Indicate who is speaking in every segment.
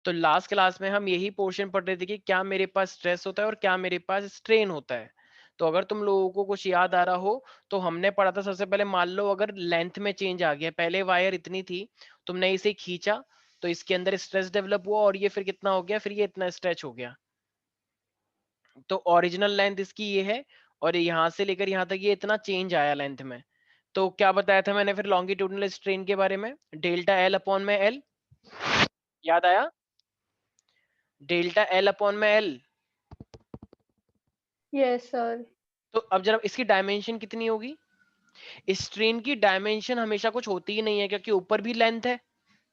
Speaker 1: तो last class में हम यही पोर्शन पढ़ रहे थे कि क्या मेरे पास स्ट्रेस होता है और क्या मेरे पास स्ट्रेन होता है। तो अगर तुम लोगों को कुछ याद आ रहा हो तो हमने पढ़ा था सबसे पहले, मान लो अगर लेंथ में चेंज आ गया, पहले वायर इतनी थी, तुमने इसे खींचा तो इसके अंदर स्ट्रेस डेवलप हुआ और ये फिर कितना हो गया, फिर ये इतना स्ट्रेच हो गया। तो ओरिजिनल लेंथ इसकी ये है और यहाँ से लेकर यहाँ तक ये इतना चेंज आया लेंथ में। तो क्या बताया था मैंने फिर लॉन्गिट्यूडिनल स्ट्रेन के बारे में, डेल्टा एल अपॉन में एल, याद आया? डेल्टा एल अपॉन में एल।
Speaker 2: Yes sir.
Speaker 1: तो अब जरा इसकी डायमेंशन कितनी होगी? स्ट्रेन की डायमेंशन हमेशा कुछ होती ही नहीं है, क्योंकि ऊपर भी लेंथ है,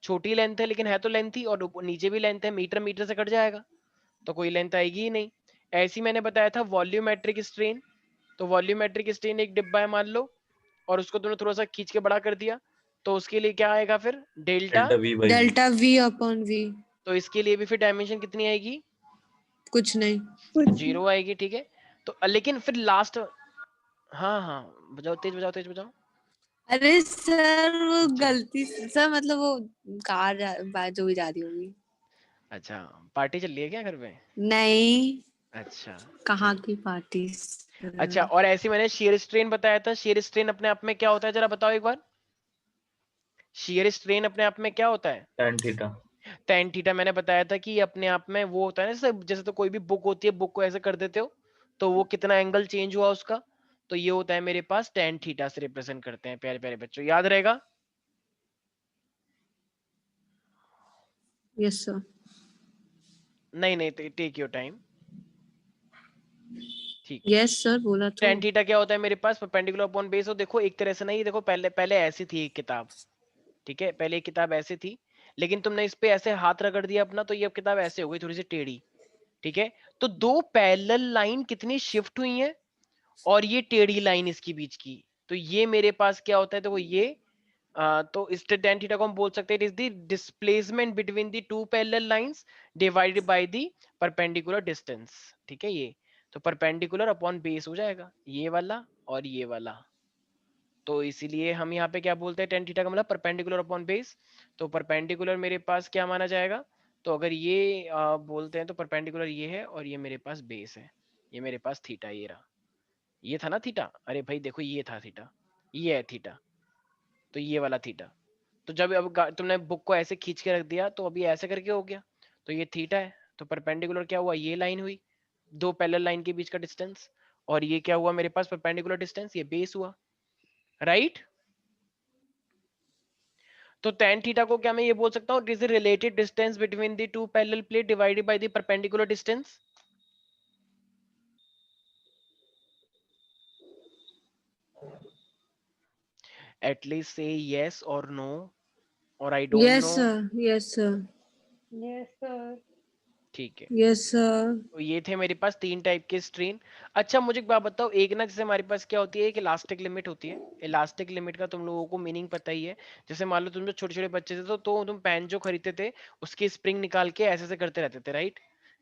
Speaker 1: छोटी लेंथ है लेकिन है तो लेंथ ही, और नीचे भी लेंथ है, मीटर मीटर से कट जाएगा तो कोई लेंथ आएगी ही नहीं। ऐसी मैंने बताया था वॉल्यूमेट्रिक स्ट्रेन। तो वॉल्यूमेट्रिक स्ट्रेन एक डिब्बा है मान लो, और उसको तुमने थोड़ा सा खींच के बड़ा कर दिया, तो उसके लिए क्या आएगा फिर? Delta
Speaker 3: delta V by V.
Speaker 4: Delta V upon V.
Speaker 1: तो इसके लिए भी फिर डायमेंशन कितनी आएगी?
Speaker 4: कुछ नहीं।
Speaker 1: जीरो आएगी, ठीक है। तो लेकिन फिर लास्ट, हाँ हाँ बजाओ, तेज बजाओ, तेज बजाओ।
Speaker 4: अरे सर वो
Speaker 1: अच्छा
Speaker 4: गलती सर, मतलब वो कार जो भी जा रही होगी।
Speaker 1: अच्छा, पार्टी चल रही है क्या घर पे?
Speaker 4: नहीं,
Speaker 1: अच्छा
Speaker 4: कहाँ
Speaker 1: ठीक।
Speaker 4: की पार्टी
Speaker 1: अच्छा,
Speaker 4: सर?
Speaker 1: और ऐसी मैंने शेयर स्ट्रेन बताया था। शेयर स्ट्रेन अपने आप में क्या होता है, जरा बताओ एक बार। शेयर स्ट्रेन अपने आप में क्या होता है?
Speaker 3: tan theta.
Speaker 1: tan थीटा मैंने बताया था कि अपने आप में वो होता है ना, जैसे तो कोई भी बुक होती है, बुक को ऐसे कर देते हो तो वो कितना एंगल चेंज हुआ उसका, तो ये होता है मेरे पास tan थीटा से रिप्रेजेंट करते हैं। प्यारे प्यारे बच्चों, याद रहेगा?
Speaker 4: Yes sir.
Speaker 1: नहीं नहीं, टेक योर टाइम। ठीक।
Speaker 4: यस सर बोला तो।
Speaker 1: tan थीटा क्या होता है मेरे पास? Perpendicular upon base. हो देखो एक तरह से नहीं, देखो पहले पहले ऐसी थी एक किताब, ठीक है, पहले एक किताब ऐसी थी, लेकिन तुमने इस पे ऐसे हाथ रगड़ दिया अपना तो ये अब किताब ऐसे हो गई, थोड़ी सी टेढ़ी, ठीक है। तो दो पैरेलल लाइन कितनी शिफ्ट हुई है, और ये टेढ़ी लाइन इसकी बीच की, तो ये मेरे पास क्या होता है, तो वो ये तो इस tan थीटा को हम बोल सकते हैं it is the displacement between the two parallel lines divided by the perpendicular distance, ठीक है। ये तो परपेंडिकुलर अपॉन बेस हो जाएगा, ये वाला और ये वाला। तो इसीलिए हम यहाँ पे क्या बोलते हैं, tan थीटा का मतलब परपेंडिकुलर अपॉन बेस। तो परपेंडिकुलर मेरे पास क्या माना जाएगा, तो अगर ये बोलते हैं तो परपेंडिकुलर ये है और ये मेरे पास बेस है, ये मेरे पास थीटा, ये रहा, ये था ना थीटा, अरे भाई देखो ये था थीटा, ये है थीटा, तो ये वाला थीटा। तो जब अब तुमने बुक को ऐसे खींच के रख दिया तो अभी ऐसे करके हो गया, तो ये थीटा है, तो परपेंडिकुलर क्या हुआ, ये लाइन हुई, दो पैरेलल लाइन के बीच का डिस्टेंस, और ये क्या हुआ मेरे पास परपेंडिकुलर डिस्टेंस, ये बेस हुआ, राइट। तो tan थीटा को क्या मैं ये बोल सकता हूँ, it is the related distance between the two parallel plate divided by the perpendicular distance. At least से yes or no or I don't
Speaker 4: yes
Speaker 1: know।
Speaker 4: Sir, yes sir,
Speaker 2: yes sir.
Speaker 1: ठीक है,
Speaker 4: यस सर।
Speaker 1: तो ये थे मेरे पास तीन type के strain. अच्छा मुझे एक बात बताओ, एक ना जैसे हमारे पास क्या होती है, एक इलास्टिक लिमिट होती है। इलास्टिक लिमिट का तुम लोगों को मीनिंग पता ही है। जैसे मान लो तुम जो छोटे छोटे बच्चे थे तो तुम पेन जो खरीदते थे उसकी स्प्रिंग निकाल के ऐसे ऐसे करते रहते थे, राइट?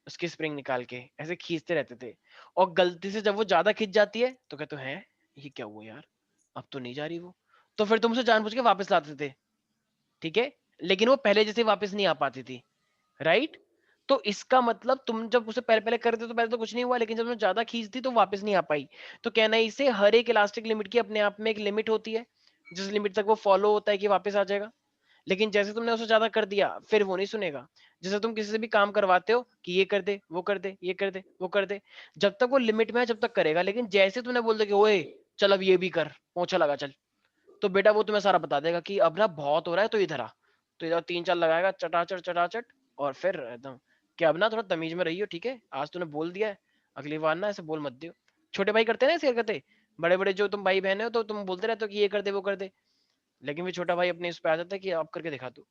Speaker 1: उसकी स्प्रिंग निकाल के ऐसे खींचते रहते थे, और गलती से जब वो ज्यादा खिंच जाती है तो कहते हैं ये क्या हुआ यार, अब तो नहीं जा रही वो, तो फिर तुम उसे जानबूझ के वापस लाते थे, ठीक है, लेकिन वो पहले जैसे वापस नहीं आ पाती थी, राइट। तो इसका मतलब तुम जब उसे पहले पहले करते तो पहले तो कुछ नहीं हुआ, लेकिन जब तुम ज्यादा खींचती तो वापस नहीं आ पाई। तो कहना है इसे, हर एक इलास्टिक लिमिट की अपने आप में एक लिमिट होती है, जिस लिमिट तक वो फॉलो होता है कि वापस आ जाएगा। लेकिन जैसे तुमने उसे ज्यादा कर दिया फिर वो नहीं सुनेगा। जैसे तुम किसी से भी काम करवाते हो कि ये कर दे, वो कर दे, ये कर दे, वो कर दे, जब तक वो लिमिट में है जब तक करेगा, लेकिन जैसे तुमने बोल दे कि ओए चल अब ये भी कर, पोछा लगा चल, तो बेटा वो तुम्हें सारा बता देगा कि अब ना बहुत हो रहा है, तो इधर आ, तो इधर तीन चार लगाएगा चटाचट चटाचट, और फिर एकदम कि अब ना थोड़ा तमीज में रहियो, ठीक है, आज तूने बोल दिया है, अगली बार ना ऐसे बोल मत दियो। छोटे भाई करते हैं ना ऐसी हरकतें, बड़े बड़े जो तुम भाई बहन हो तो तुम बोलते रहते हो कि ये कर दे वो कर दे, लेकिन फिर छोटा भाई अपने इस पे आ जाता है कि अब करके दिखा तू,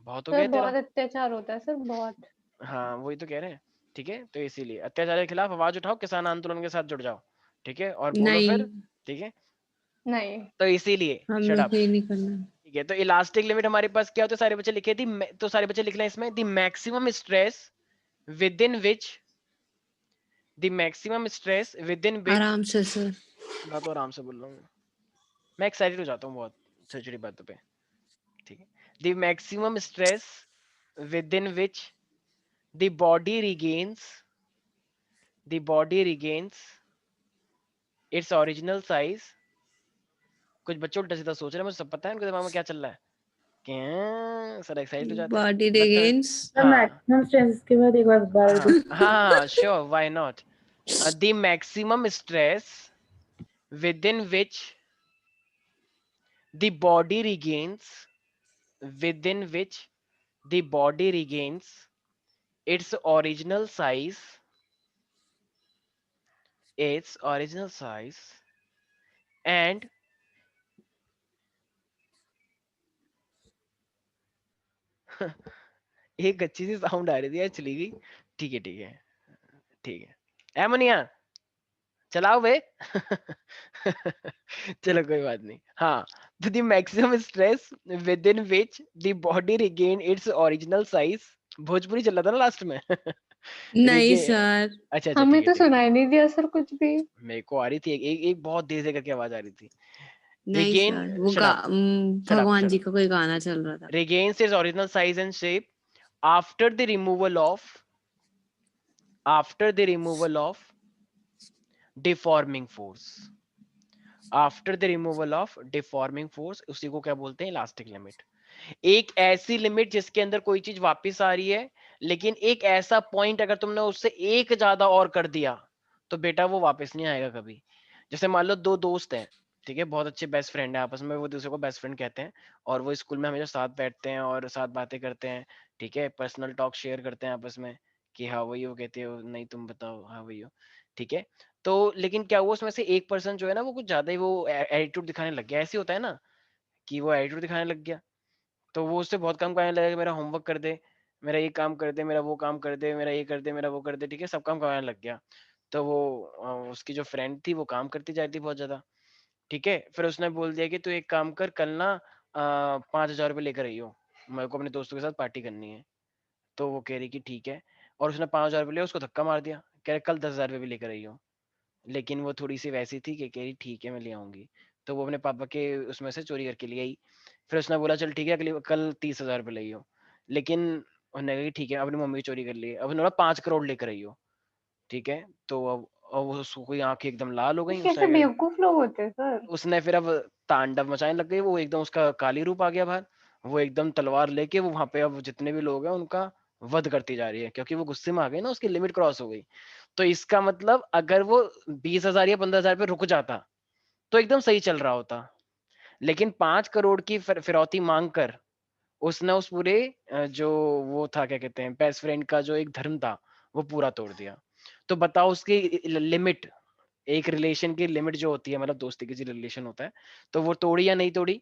Speaker 1: बहुत हो
Speaker 2: सर
Speaker 1: गया
Speaker 2: बहुत
Speaker 1: तेरा।
Speaker 2: अत्याचार होता है सर, बहुत।
Speaker 1: हाँ वही तो कह रहे हैं, ठीक है, तो इसीलिए अत्याचार के खिलाफ आवाज उठाओ, किसान आंदोलन के साथ जुड़ जाओ, ठीक है, और बोलो
Speaker 4: नहीं,
Speaker 1: फिर, ठीक है।
Speaker 2: नहीं।
Speaker 1: तो इसीलिए
Speaker 4: हम
Speaker 1: शट
Speaker 4: लोग
Speaker 1: अप।
Speaker 4: को ये नहीं करना।
Speaker 1: ठीक है, तो इलास्टिक लिमिट हमारे पास क्या होता है, सारे बच्चे लिखे थी, तो सारे बच्चे लिख लें इसमें, the maximum stress within which, the maximum stress within which,
Speaker 4: आराम से सर।
Speaker 1: मैं तो आराम से बोल रहा हूँ, मैं एक्साइटेड हो जाता हूँ बहुत छोटी छोटी बातों पे, ठीक है। The maximum stress within which the body regains its original size. कुछ बच्चे उल्टा सीधा सोच रहे हैं, मुझे सब पता है उनके दिमाग में क्या चल रहा है। क्या सर एक्साइट हो जाते हैं
Speaker 4: body
Speaker 1: but
Speaker 4: regains
Speaker 3: The maximum stress के बाद एक बार दोबारा
Speaker 1: हाँ sure why not. the maximum stress within which the body regains its original size and एक अच्छी सी साउंड आ रही थी यार, चली गई। ठीक है ठीक है ठीक है एमोनिया चलाओ बे चलो कोई बात नहीं। हाँ तो the maximum stress within which the body regain its original size. Bhojpuri चल रहा था ना लास्ट में
Speaker 4: नहीं सर,
Speaker 1: अच्छा अच्छा
Speaker 2: हमें
Speaker 1: ठीक है
Speaker 2: तो
Speaker 1: ठीक है।
Speaker 2: सुनाई नहीं दिया सर कुछ भी।
Speaker 1: मेरे को आ रही थी एक बहुत देर से करके आवाज आ रही थी।
Speaker 4: नहीं
Speaker 1: रिगेन
Speaker 4: सर, वो
Speaker 1: शट अप
Speaker 4: भगवान जी का कोई गाना चल रहा था।
Speaker 1: regains its original size and shape after the removal of deforming force। After the removal of deforming force, उसी को क्या बोलते हैं, इलास्टिक लिमिट। एक ऐसी लिमिट जिसके अंदर कोई चीज वापस आ रही है, लेकिन एक ऐसा पॉइंट अगर तुमने उससे एक ज्यादा और कर दिया तो बेटा वो वापस नहीं आएगा कभी। जैसे मान लो दो दोस्त हैं, ठीक है, बहुत अच्छे बेस्ट फ्रेंड है आपस में, वो दूसरे को बेस्ट फ्रेंड कहते हैं, और वो स्कूल में हमेशा साथ बैठते हैं और साथ बातें करते हैं, ठीक है, पर्सनल टॉक शेयर करते हैं आपस में कि हाँ वही हो, कहते हो नहीं तुम बताओ, हाँ वही हो, ठीक है। तो लेकिन क्या हुआ, उसमें से एक पर्सन जो है ना वो कुछ ज्यादा ही वो एटीट्यूड दिखाने लग गया। ऐसे होता है ना कि वो एटीट्यूड दिखाने लग गया, तो वो उससे बहुत काम कराने लगा कि मेरा होमवर्क कर दे, मेरा ये काम कर दे, मेरा वो काम कर दे, मेरा ये कर दे, मेरा वो कर दे, ठीक है, सब काम कराने लग गया। तो वो उसकी जो फ्रेंड थी वो काम करती जाती बहुत ज्यादा, ठीक है। फिर उसने बोल दिया कि तू एक काम कर, कल ना 5,000 रुपये लेकर आई हो, मेरे को अपने दोस्तों के साथ पार्टी करनी है। तो वो कह रही कि ठीक है, और उसने 5,000 रुपये लिया, उसको धक्का मार दिया, कह रहे कल 10,000 रुपये भी लेकर आई हो। लेकिन वो थोड़ी सी वैसी थी कि कह रही ठीक है मैं ले आऊंगी, तो वो अपने पापा के उसमें से चोरी करके ले आई। फिर उसने बोला चल ठीक है अगली कल 30,000 रुपये ले हो, लेकिन उन्होंने कहा कि ठीक है, अपनी मम्मी की चोरी कर ली, अब उन्होंने 5 करोड़ लेकर आई हो, ठीक है। तो अब उसको कोई आंखें एकदम लाल हो
Speaker 2: ये
Speaker 1: गई,
Speaker 2: कैसे बेवकूफ लोग होते हैं सर।
Speaker 1: उसने फिर अब तांडव मचाने लग गई, वो एकदम उसका काली रूप आ गया बाहर, वो एकदम तलवार लेके वो वहां पे अब जितने भी लोग हैं उनका वध करती जा रही है, क्योंकि वो गुस्से में आ गई ना, उसकी लिमिट क्रॉस हो गई। तो इसका मतलब अगर वो 20,000 या 15,000 पे रुक जाता तो एकदम सही चल रहा होता, लेकिन 5 करोड़ की फिरौती मांग कर उसने उस पूरे जो वो था, क्या कहते हैं, बेस्ट फ्रेंड का जो एक धर्म था वो पूरा तोड़ दिया। तो बताओ उसकी लिमिट, एक रिलेशन की लिमिट जो होती है, मतलब दोस्ती की जो रिलेशन होता है, तो वो तोड़ी या नहीं तोड़ी,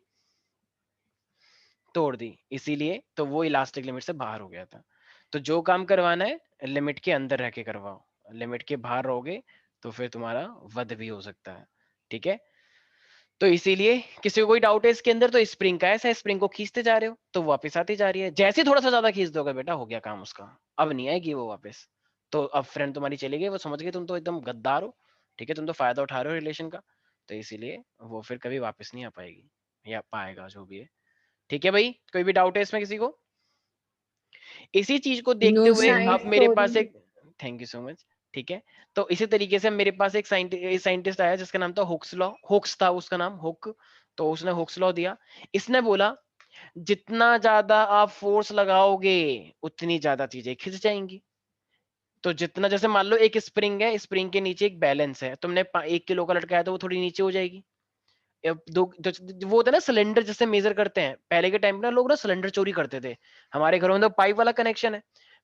Speaker 1: तोड़ दी। इसीलिए तो वो इलास्टिक लिमिट से बाहर हो गया था। तो जो काम करवाना है लिमिट के अंदर रह के करवाओ, लिमिट के बाहर रहोगे तो फिर तुम्हारा वध भी हो सकता है, ठीक है। तो इसीलिए किसी को कोई डाउट है इसके अंदर, तो स्प्रिंग का ऐसा, स्प्रिंग को खींचते जा रहे हो तो वापस आती जा रही है, जैसे ही थोड़ा सा ज्यादा खींच दोगे बेटा हो गया काम उसका, अब नहीं आएगी वो वापस। तो अब फ्रेंड तुम्हारी चली गई, वो समझ गई तुम तो एकदम गद्दार हो, ठीक है, तुम तो फायदा उठा रहे हो रिलेशन का, तो इसीलिए वो फिर कभी वापस नहीं आ पाएगी या पाएगा जो भी है, ठीक है भाई। कोई भी डाउट है इसमें किसी को? इसी चीज को देखते
Speaker 4: नो
Speaker 1: हुए
Speaker 4: सर।
Speaker 2: नाइस
Speaker 1: अब मेरे पास
Speaker 2: स्टोरी।
Speaker 1: एक, थैंक यू सो मच, ठीक है। तो इसी तरीके से मेरे पास एक साइंटिस्ट आया जिसका नाम था हुक्स लॉ, हुक्स था उसका नाम, हुक। तो उसने हुक्स लॉ दिया, इसने बोला जितना ज्यादा आप फोर्स लगाओगे उतनी ज्यादा चीजें खिंच जाएंगी। तो जितना, जैसे मान लो एक स्प्रिंग है, स्प्रिंग के नीचे एक बैलेंस है, तुमने 1 किलो का लटकाया तो वो थोड़ी नीचे हो जाएगी। वो होता है ना सिलेंडर जिससे मेजर करते हैं, पहले के टाइम में ना लोग ना सिलेंडर चोरी करते थे, हमारे घरों में तो पाइप वाला कनेक्शन है,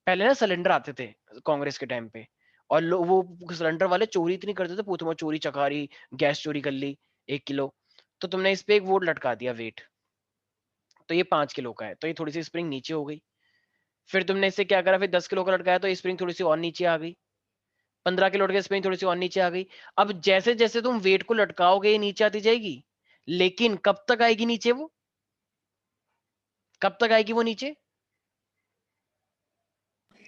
Speaker 1: पहले ना सिलेंडर आते थे कांग्रेस के टाइम पे, और लोग वो सिलेंडर वाले चोरी इतनी करते थे, पूछो मत, चोरी चकारी, गैस चोरी कर ली 1 किलो, तो तुमने इस पे एक वो लटका दिया वेट, तो ये 5 किलो का है, तो ये थोड़ी सी स्प्रिंग नीचे हो गई। फिर तुमने इससे क्या करा, फिर 10 किलो का लटकाया तो स्प्रिंग थोड़ी सी और नीचे आ गई, 15 किलो की स्प्रिंग थोड़ी सी और नीचे आ गई। अब जैसे जैसे तुम वेट को लटकाओगे ये नीचे आती जाएगी, लेकिन कब तक आएगी नीचे वो, कब तक आएगी वो नीचे?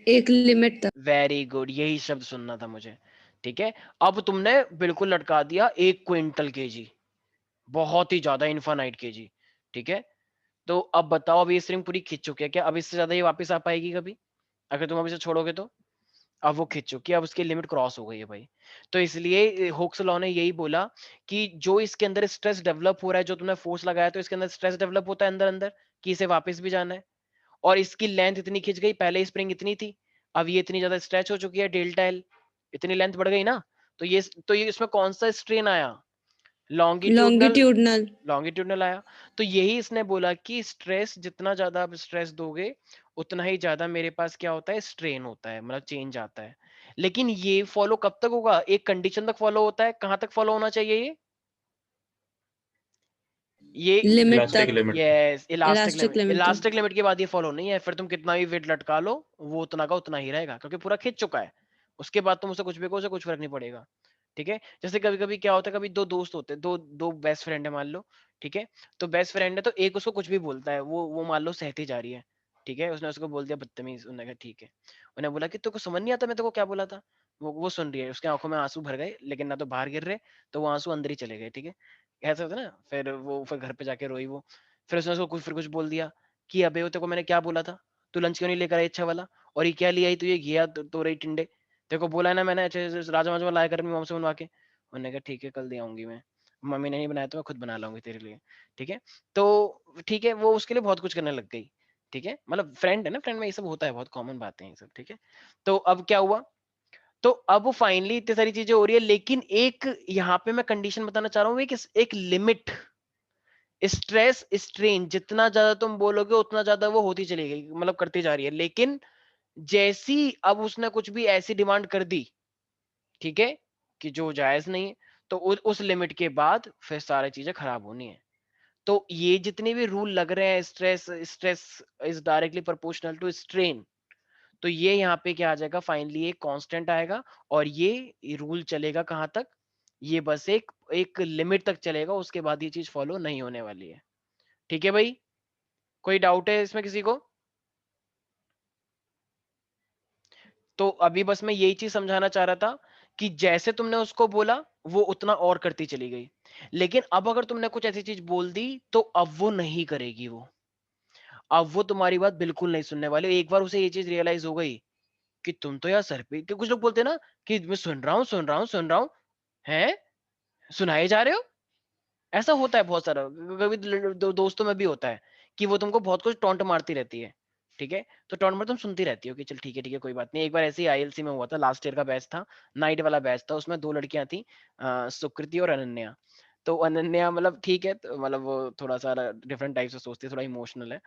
Speaker 4: एक लिमिट तक।
Speaker 1: वेरी गुड, यही शब्द सुनना था मुझे, ठीक है। अब तुमने बिल्कुल लटका दिया 1 क्विंटल केजी, बहुत ही ज्यादा, इन्फानाइट केजी, ठीक है। तो अब बताओ, अब ये स्ट्रिंग पूरी खिंच चुकी है क्या, अब इससे ज्यादा ये वापस आ पाएगी कभी? अगर तुम अब इसे छोड़ोगे तो अब वो खिंच चुकी है, अब उसकी लिमिट क्रॉस हो गई है भाई। तो इसलिए हुक्स लॉ ने यही बोला कि जो इसके अंदर स्ट्रेस डेवलप हो रहा है, जो तुमने फोर्स लगाया तो इसके अंदर स्ट्रेस डेवलप होता है अंदर अंदर कि इसे वापस भी जाना है, और इसकी लेंथ इतनी खिंच गई, पहले स्प्रिंग इतनी थी, अब ये इतनी ज्यादा स्ट्रेच हो चुकी है, डेल्टा एल इतनी लेंथ बढ़ गई ना। तो ये इसमें कौन सा स्ट्रेन आया? लॉन्गिट्यूडनल।
Speaker 4: लॉन्गिट्यूडनल।
Speaker 1: लॉन्गिट्यूडनल आया। तो यही इसने बोला कि स्ट्रेस जितना ज्यादा आप स्ट्रेस दोगे उतना ही ज्यादा मेरे पास क्या होता है, स्ट्रेन होता है, मतलब चेंज आता है। लेकिन ये फॉलो कब तक होगा? एक कंडीशन तक फॉलो होता है। कहां तक फॉलो होना चाहिए ये
Speaker 4: लिमिट
Speaker 5: इलास्टिक
Speaker 4: तक।
Speaker 5: Limit.
Speaker 1: Yes, elastic
Speaker 4: elastic
Speaker 1: limit.
Speaker 4: Limit तक।
Speaker 1: इलास्टिक लिमिट के बाद ये फॉलो नहीं है, फिर तुम कितना भी वेट लटका लो वो उतना का उतना ही रहेगा, क्योंकि पूरा खींच चुका है। उसके बाद तुम उसे कुछ भी कहो, उसे कुछ फर्क नहीं पड़ेगा। ठीक है, जैसे कभी कभी क्या होता है, कभी दो दोस्त होते हैं, दो दो बेस्ट फ्रेंड है मान लो। ठीक है, तो बेस्ट फ्रेंड है तो एक उसको कुछ भी बोलता है, वो मान लो सहती जा रही है। ठीक है, उसने उसको बोल दिया बदतमीज, उन्होंने कहा ठीक है। उन्हें बोला कि तेको समझ नहीं आता मैं तेको क्या बोला था। वो सुन रही है, उसके आंखों में आंसू भर गए, लेकिन ना तो बाहर गिर रहे, तो वो आंसू अंदर ही चले गए। ठीक है, ऐसा होता है ना। फिर घर पे जाके रोई वो। फिर उसने उसको कुछ बोल दिया कि अबे वो तेरे को मैंने क्या बोला था, तू लंच क्यों नहीं लेकर आई अच्छा वाला, और ये क्या लिया आई तू, ये घिया तो रही टिंडे, तेरे को बोला है ना मैंने अच्छे से राजमा वाजमा लाया कर अपनी मम्मी से बनवा के। उन्होंने कहा ठीक है कल दे आऊंगी मैं, मम्मी ने नहीं बनाया तो मैं खुद बना लाऊंगी तेरे लिए। ठीक है, तो ठीक है, वो उसके लिए बहुत कुछ करने लग गई। ठीक है, मतलब फ्रेंड है ना, फ्रेंड में ये सब होता है, बहुत कॉमन बातें हैं ये सब। ठीक है, तो अब क्या हुआ, तो अब फाइनली इतनी सारी चीजें हो रही है, लेकिन एक यहाँ पे मैं कंडीशन बताना चाह रहा हूँ, एक लिमिट। स्ट्रेस स्ट्रेन जितना ज्यादा तुम बोलोगे उतना ज्यादा वो होती चली गई, मतलब करती जा रही है, लेकिन जैसी अब उसने कुछ भी ऐसी डिमांड कर दी, ठीक है, कि जो जायज नहीं है, तो उस लिमिट के बाद फिर सारी चीजें खराब होनी है। तो ये जितने भी रूल लग रहे हैं, stress stress is directly proportional to strain, तो ये यहाँ पे क्या आ जाएगा, फाइनली एक कांस्टेंट आएगा, और ये रूल चलेगा कहां तक, ये बस एक एक लिमिट तक चलेगा, उसके बाद ये चीज फॉलो नहीं होने वाली है। ठीक है भाई, कोई डाउट है इसमें किसी को? तो अभी बस मैं यही चीज समझाना चाह रहा था कि जैसे तुमने उसको बोला वो उतना और करती चली गई, लेकिन अब अगर तुमने कुछ ऐसी चीज बोल दी तो अब वो नहीं करेगी, वो अब वो तुम्हारी बात बिल्कुल नहीं सुनने वाली। एक बार उसे ये चीज रियलाइज हो गई कि तुम तो यार सर पे, कि कुछ लोग बोलते हैं ना कि मैं सुन रहा हूँ सुन रहा हूँ सुन रहा हूँ, हैं सुनाए जा रहे हो। ऐसा होता है बहुत सारा, कभी दोस्तों में भी होता है कि वो तुमको बहुत कुछ टॉन्ट मारती रहती है। ठीक है, तो टॉन्ट में तुम सुनती रहती हो कि चल ठीक है कोई बात नहीं। एक बार ऐसे ही आईएलसी में हुआ था, लास्ट ईयर का बैच था, नाइट वाला बैच था, उसमें दो लड़कियां थी, सुकृति और अनन्या। तो अनन्या मतलब ठीक है, तो मतलब वो थोड़ा सा डिफरेंट टाइप से सोचती है, थोड़ा इमोशनल है।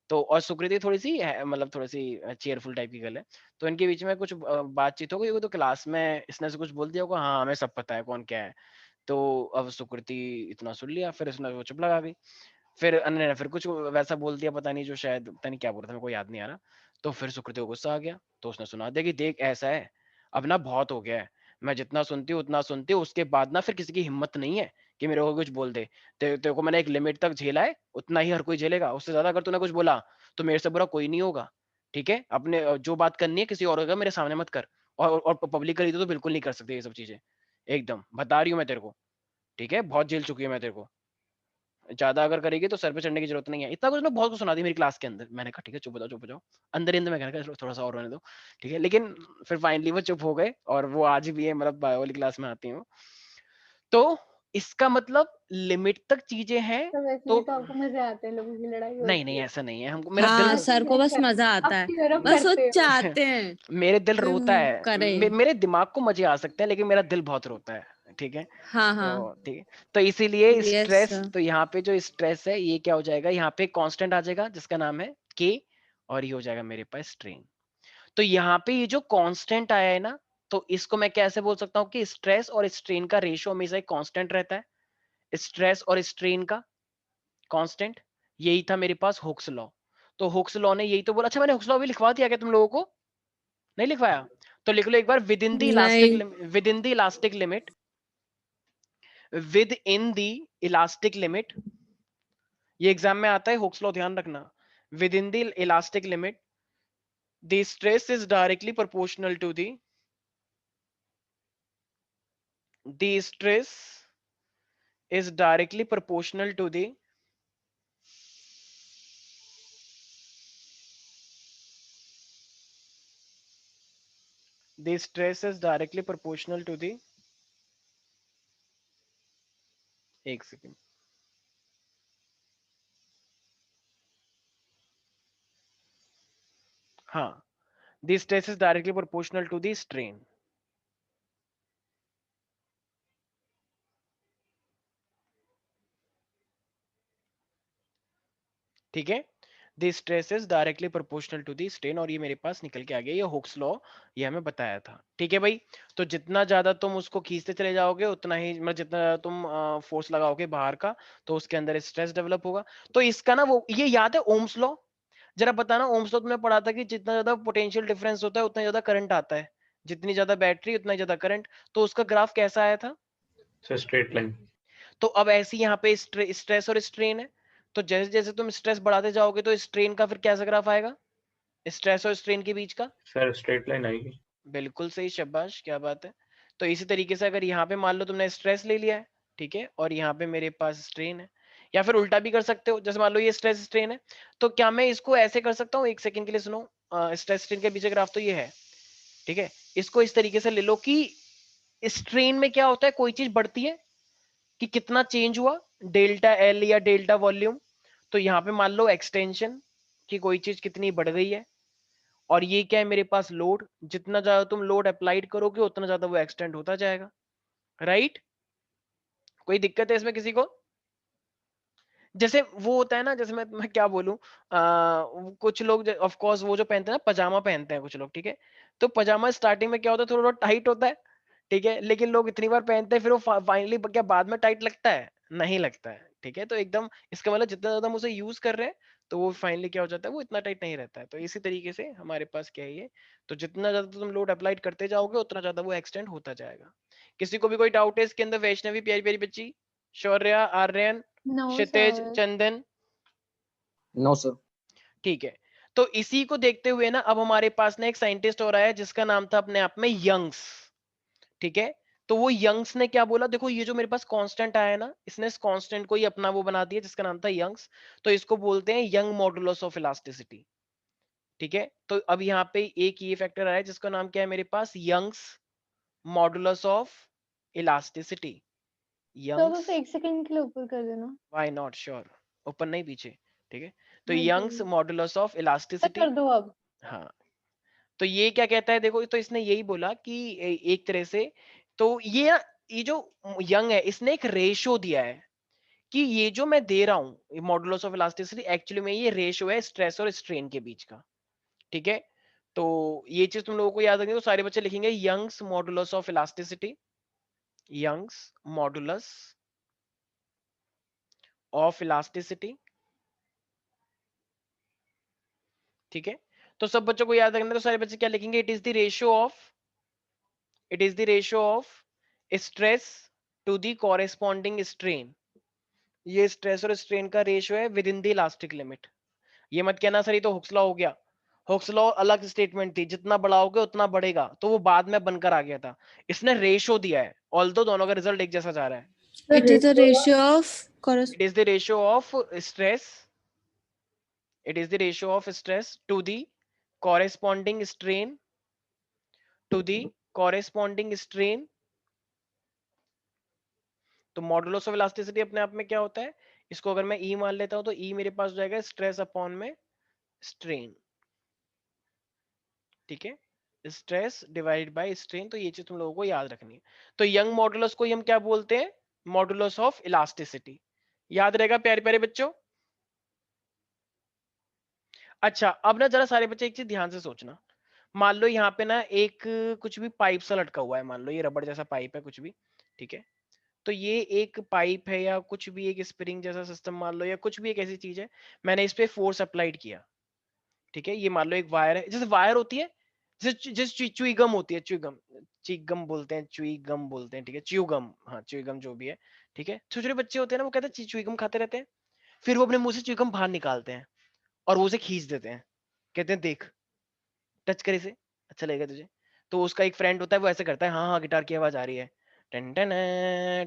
Speaker 1: तो और सुकृति थोड़ी सी मतलब थोड़ी सी चेयरफुल टाइप की गर्ल है। तो इनके बीच में कुछ बातचीत हो गई, तो क्लास में इसने से कुछ बोल दिया होगा, हाँ हमें सब पता है कौन क्या है। तो अब सुकृति इतना सुन लिया, फिर उसने वो चुप लगा गई। फिर अनन्या ने फिर कुछ वैसा बोल दिया, पता नहीं, जो शायद पता नहीं क्या बोल रहा था, मेरे को याद नहीं आ रहा। तो फिर सुकृति को गुस्सा आ गया, तो उसने सुना दिया कि देख ऐसा है, अब ना बहुत हो गया है, मैं जितना सुनती हूँ उतना सुनती हूँ, उसके बाद ना फिर किसी की हिम्मत नहीं है कि मेरे को कुछ बोल दे। तेरे को मैंने एक लिमिट तक झेला है, उतना ही हर कोई झेलेगा, उससे ज्यादा अगर तूने कुछ बोला तो मेरे से बुरा कोई नहीं होगा। ठीक है, अपने जो बात करनी है किसी और का मेरे सामने मत कर, और पब्लिक करी तो बिल्कुल नहीं कर सकते ये सब चीजें, एकदम बता रही हूँ मैं तेरे को। ठीक है, बहुत झेल चुकी है मैं तेरे को, ज्यादा अगर करेगी तो सर पे चढ़ने की जरूरत नहीं है। इतना कुछ ना बहुत कुछ सुना दी मेरी क्लास के अंदर। मैंने कहा ठीक है चुप हो जाओ चुप हो जाओ, अंदर ही अंदर मैं कहना थोड़ा सा और रहने दो। ठीक है, लेकिन फिर फाइनली वो चुप हो गए, और वो आज भी है, मतलब बायो वाली क्लास में आती हूँ। तो इसका मतलब लिमिट तक चीजें हैं।
Speaker 2: तो वैसे
Speaker 1: तो
Speaker 2: भी तो आपको मजे आते हैं, लोगों की लड़ाई
Speaker 1: नहीं
Speaker 2: होती
Speaker 1: नहीं
Speaker 2: है।
Speaker 1: ऐसा नहीं है, हमको मेरा
Speaker 4: हाँ,
Speaker 1: दिल
Speaker 4: सर को बस मजा आता है,
Speaker 2: आप
Speaker 4: बस वो
Speaker 2: करते हो।
Speaker 4: चाहते हैं
Speaker 1: मेरे दिल
Speaker 4: कि
Speaker 1: रोता है,
Speaker 4: करे।
Speaker 1: मेरे दिमाग को मजे आ सकते हैं, लेकिन मेरा दिल बहुत रोता है। ठीक है,
Speaker 4: हाँ हाँ।
Speaker 1: तो ठीक है, तो इसीलिए
Speaker 4: यस
Speaker 1: स्ट्रेस,
Speaker 4: सर।
Speaker 1: तो यहाँ पे जो स्ट्रेस है ये क्या हो जाएगा, यहाँ पे कांस्टेंट आ जाएगा जिसका नाम है के, और ये हो जाएगा मेरे पास स्ट्रेन। तो यहाँ पे ये जो कांस्टेंट आया है ना, तो इसको मैं कैसे बोल सकता हूँ कि स्ट्रेस और स्ट्रेन का रेशियो हमेशा एक कांस्टेंट रहता है, स्ट्रेस और स्ट्रेन का कांस्टेंट। यही था मेरे पास हुक्स लॉ। तो हुक्स लॉ ने यही तो बोला। अच्छा मैंने हुक्स लॉ भी लिखवा दिया क्या तुम लोगों को? नहीं लिखवाया? तो लिख लो एक बार,
Speaker 4: नहीं।
Speaker 1: Within the elastic limit, within the elastic limit, ये एग्जाम में आता है हुक्स लॉ, ध्यान रखना। Within the elastic limit the stress is directly proportional to the stress is directly proportional to the the stress is directly proportional to the, एक second, हाँ, the stress is directly proportional to the strain. ठीक है, the stress is directly proportional to the strain, और ये मेरे पास निकल के आ गया, ये हुक्स लॉ, ये हमें बताया था। ठीक है भाई, तो जितना ज्यादा तुम उसको खींचते चले जाओगे उतना ही, मतलब जितना ज्यादा तुम फोर्स लगाओगे बाहर का, तो उसके अंदर स्ट्रेस डेवलप होगा। तो इसका ना वो ये याद है ओम्स लॉ, जरा बताना, ओम्स लॉ तुमने पढ़ा था कि जितना ज्यादा पोटेंशियल डिफरेंस होता है उतना ज्यादा करंट आता है, जितनी ज्यादा बैटरी उतना ज्यादा करंट। तो उसका ग्राफ कैसा आया था?
Speaker 5: Straight line.
Speaker 1: तो अब ऐसे यहाँ पे स्ट्रेस और स्ट्रेन है, तो जैसे जैसे तुम स्ट्रेस बढ़ाते जाओगे तो स्ट्रेन का फिर कैसा ग्राफ आएगा, स्ट्रेस और स्ट्रेन के बीच का?
Speaker 5: सर स्ट्रेट लाइन आएगी।
Speaker 1: बिल्कुल सही, शाबाश, क्या बात है। तो इसी तरीके से अगर यहाँ पे मान लो तुमने स्ट्रेस ले लिया है, ठीक है, और यहाँ पे मेरे पास स्ट्रेन है, या फिर उल्टा भी कर सकते हो, जैसे मान लो ये स्ट्रेस स्ट्रेन है, तो क्या मैं इसको ऐसे कर सकता हूँ, एक सेकंड के लिए सुनो, स्ट्रेस स्ट्रेन के बीच का ग्राफ तो ये है, ठीक है, इसको इस तरीके से ले लो कि स्ट्रेन में क्या होता है, कोई चीज बढ़ती है कि कितना चेंज हुआ, डेल्टा एल या डेल्टा वॉल्यूम, तो यहाँ पे मान लो एक्सटेंशन कि कोई चीज कितनी बढ़ गई है, और ये क्या है मेरे पास लोड, जितना ज्यादा तुम लोड अप्लाइड करोगे उतना ज्यादा वो एक्सटेंड होता जाएगा, राइट? कोई दिक्कत है इसमें किसी को? जैसे वो होता है ना, जैसे मैं क्या बोलूं, कुछ लोग ऑफ कोर्स वो जो पहनते हैं ना, पजामा पहनते हैं कुछ लोग, ठीक है, तो पजामा स्टार्टिंग में क्या होता है, थोड़ा टाइट होता है, ठीक है, लेकिन लोग इतनी बार पहनते हैं फिर वो फाइनली क्या बाद में टाइट लगता है? नहीं लगता है, ठीक है, तो एकदम इसका मतलब जितना ज्यादा हम उसे यूज कर रहे हैं तो वो फाइनली क्या हो जाता है, वो इतना टाइट नहीं रहता है। तो इसी तरीके से हमारे पास क्या है ये, तो जितना ज्यादा तुम लोड अप्लाइड करते जाओगे उतना ज्यादा वो एक्सटेंड होता जाएगा। किसी को भी कोई डाउट है इसके अंदर? वैष्णवी प्यारी प्यारी बच्ची, शौर्या, आर्यन,
Speaker 2: नो
Speaker 1: क्षितिज,
Speaker 2: सर।
Speaker 1: चंदन,
Speaker 6: नो सर।
Speaker 1: ठीक है। तो इसी को देखते हुए ना अब हमारे पास ना एक साइंटिस्ट और आया जिसका नाम था अपने आप में यंग्स, ठीक है, तो वो यंग्स ने क्या बोला, देखो ये जो मेरे पास कांस्टेंट आया है ना, इसने इस कांस्टेंट को ही अपना वो बना दिया जिसका नाम था यंग्स, तो इसको बोलते हैं यंग मॉडुलस ऑफ इलास्टिसिटी, ठीक है। तो अब यहाँ पे एक ये फैक्टर आया है जिसका नाम क्या है मेरे पास, यंग्स मॉडुलस ऑफ इलास्टिसिटी,
Speaker 2: तो
Speaker 1: यंग्स,
Speaker 2: बस एक सेकंड के लिए ऊपर कर देना।
Speaker 1: व्हाई नॉट, श्योर, ऊपर नहीं पीछे, ठीक है, तो
Speaker 2: हाँ
Speaker 1: यंग्स
Speaker 2: जी
Speaker 1: मॉडुलस ऑफ
Speaker 2: सर,
Speaker 1: इलास्टिसिटी,
Speaker 2: कर दो अब।
Speaker 1: हाँ। तो ये क्या कहता है, देखो तो इसने यही बोला कि एक तरह से, तो ये जो यंग है इसने एक रेशो दिया है कि ये जो मैं दे रहा हूँ मॉडुलस ऑफ इलास्टिसिटी, एक्चुअली में ये रेशो है स्ट्रेस और स्ट्रेन के बीच का, ठीक है। तो ये चीज तुम लोगों को याद रखनी, तो सारे बच्चे लिखेंगे Young's modulus of elasticity, Young's modulus of elasticity, ठीक है। तो सब बच्चों को याद रखना, तो सारे बच्चे क्या लिखेंगे, it is the ratio of, it is the ratio of stress to the corresponding strain, ये स्ट्रेस और स्ट्रेन का रेशियो है within the elastic limit. ये मत कहना सर ये तो हुक्स लॉ हो गया, हुक्स लॉ अलग स्टेटमेंट थी, जितना बढ़ाओगे उतना बढ़ेगा, तो वो बाद में बनकर आ गया था, इसने रेशियो दिया है, ऑल्दो दोनों का रिजल्ट एक जैसा जा रहा है।
Speaker 4: It is the ratio of
Speaker 1: it is the ratio of stress, it is the ratio of stress to the corresponding strain, to the corresponding strain. तो मॉडुलस ऑफ इलास्टिसिटी अपने आप में क्या होता है, इसको अगर मैं ई मान लेता हूं तो ई मेरे पास हो जाएगा स्ट्रेस अपॉन में स्ट्रेन, ठीक है, स्ट्रेस डिवाइडेड बाय स्ट्रेन। तो ये चीज तुम लोगों को याद रखनी है। तो यंग मॉडुलस को हम क्या बोलते हैं, मॉडुलस ऑफ इलास्टिसिटी, याद रहेगा प्यारे प्यारे बच्चों। अच्छा अब ना जरा सारे बच्चे एक चीज ध्यान से सोचना, मान लो यहाँ पे ना एक कुछ भी पाइप सा लटका हुआ है, मान लो ये रबड़ जैसा पाइप है कुछ भी, ठीक है, तो ये एक पाइप है या कुछ भी एक स्प्रिंग जैसा सिस्टम मान लो, या कुछ भी एक ऐसी चीज है, मैंने इस पे फोर्स अप्लाइड किया, ठीक है, ये मान लो एक वायर है, जैसे वायर होती है, जैसे च्युइंगम होती है, च्युइंगम, चिगम बोलते हैं, च्युइंगम बोलते हैं, ठीक है, च्युइंगम, हाँ च्युइंगम जो भी है, ठीक है, छोटे छोटे बच्चे होते हैं ना, वो कहते हैं च्युइंगम खाते रहते हैं, फिर वो अपने मुंह से च्युइंगम बाहर निकालते हैं और वो उसे खींच देते हैं, कहते हैं देख, टच कर इसे, अच्छा लगेगा तुझे। तो उसका एक फ्रेंड होता है वो ऐसे करता है, हाँ हाँ गिटार की आवाज आ रही है, टन टन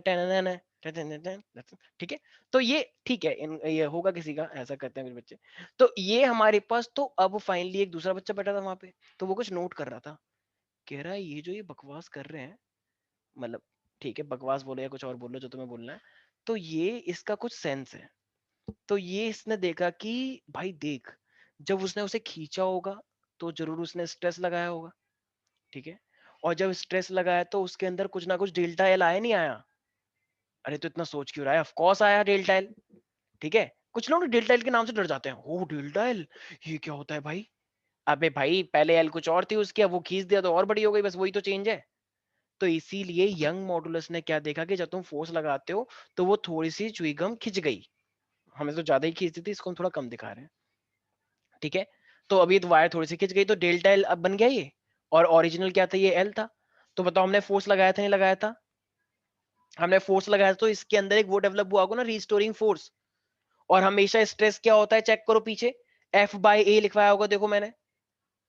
Speaker 1: टन टन टन, ठीक है। तो ये ठीक है, ये होगा किसी का, ऐसा करते हैं कुछ बच्चे। तो ये हमारे पास, तो अब फाइनली एक दूसरा बच्चा बैठा था वहां पे, तो वो कुछ नोट कर रहा था कह रहा है ये जो ये बकवास कर रहे हैं, मतलब ठीक है बकवास बोलो या कुछ और बोलो जो तुम्हें बोलना है, तो ये इसका कुछ सेंस है। तो ये इसने देखा कि भाई देख, जब उसने उसे खींचा होगा तो जरूर उसने स्ट्रेस लगाया होगा, ठीक है, और जब स्ट्रेस लगाया तो उसके अंदर कुछ ना कुछ डेल्टा एल आया, नहीं आया? अरे तो इतना सोच क्यों रहा है, ऑफ कोर्स आया डेल्टा एल, ठीक है। कुछ लोग डेल्टा एल के नाम से डर जाते हैं, ओ डेल्टा एल ये क्या होता है भाई? अबे भाई पहले एल कुछ और थी उसकी, अब वो खींच दिया तो और बड़ी हो गई, बस वही तो चेंज है। तो इसीलिए यंग मॉडुलस ने क्या देखा कि जब तुम फोर्स लगाते हो तो वो थोड़ी सी च्युइंगम खिंच गई, हमें तो ज्यादा ही खींचती थी, इसको हम थोड़ा कम दिखा रहे हैं, ठीक है। तो अभी तो वायर थोड़ी सी खिंच गई तो डेल्टा एल अब बन गया ये, और ओरिजिनल क्या था, ये एल था। तो बताओ हमने फोर्स लगाया था नहीं लगाया था? हमने फोर्स लगाया था, तो इसके अंदर एक वो डेवलप हुआ होगा ना, रिस्टोरिंग फोर्स। और हमेशा स्ट्रेस क्या होता है, चेक करो पीछे, एफ बाई ए लिखवाया होगा, देखो मैंने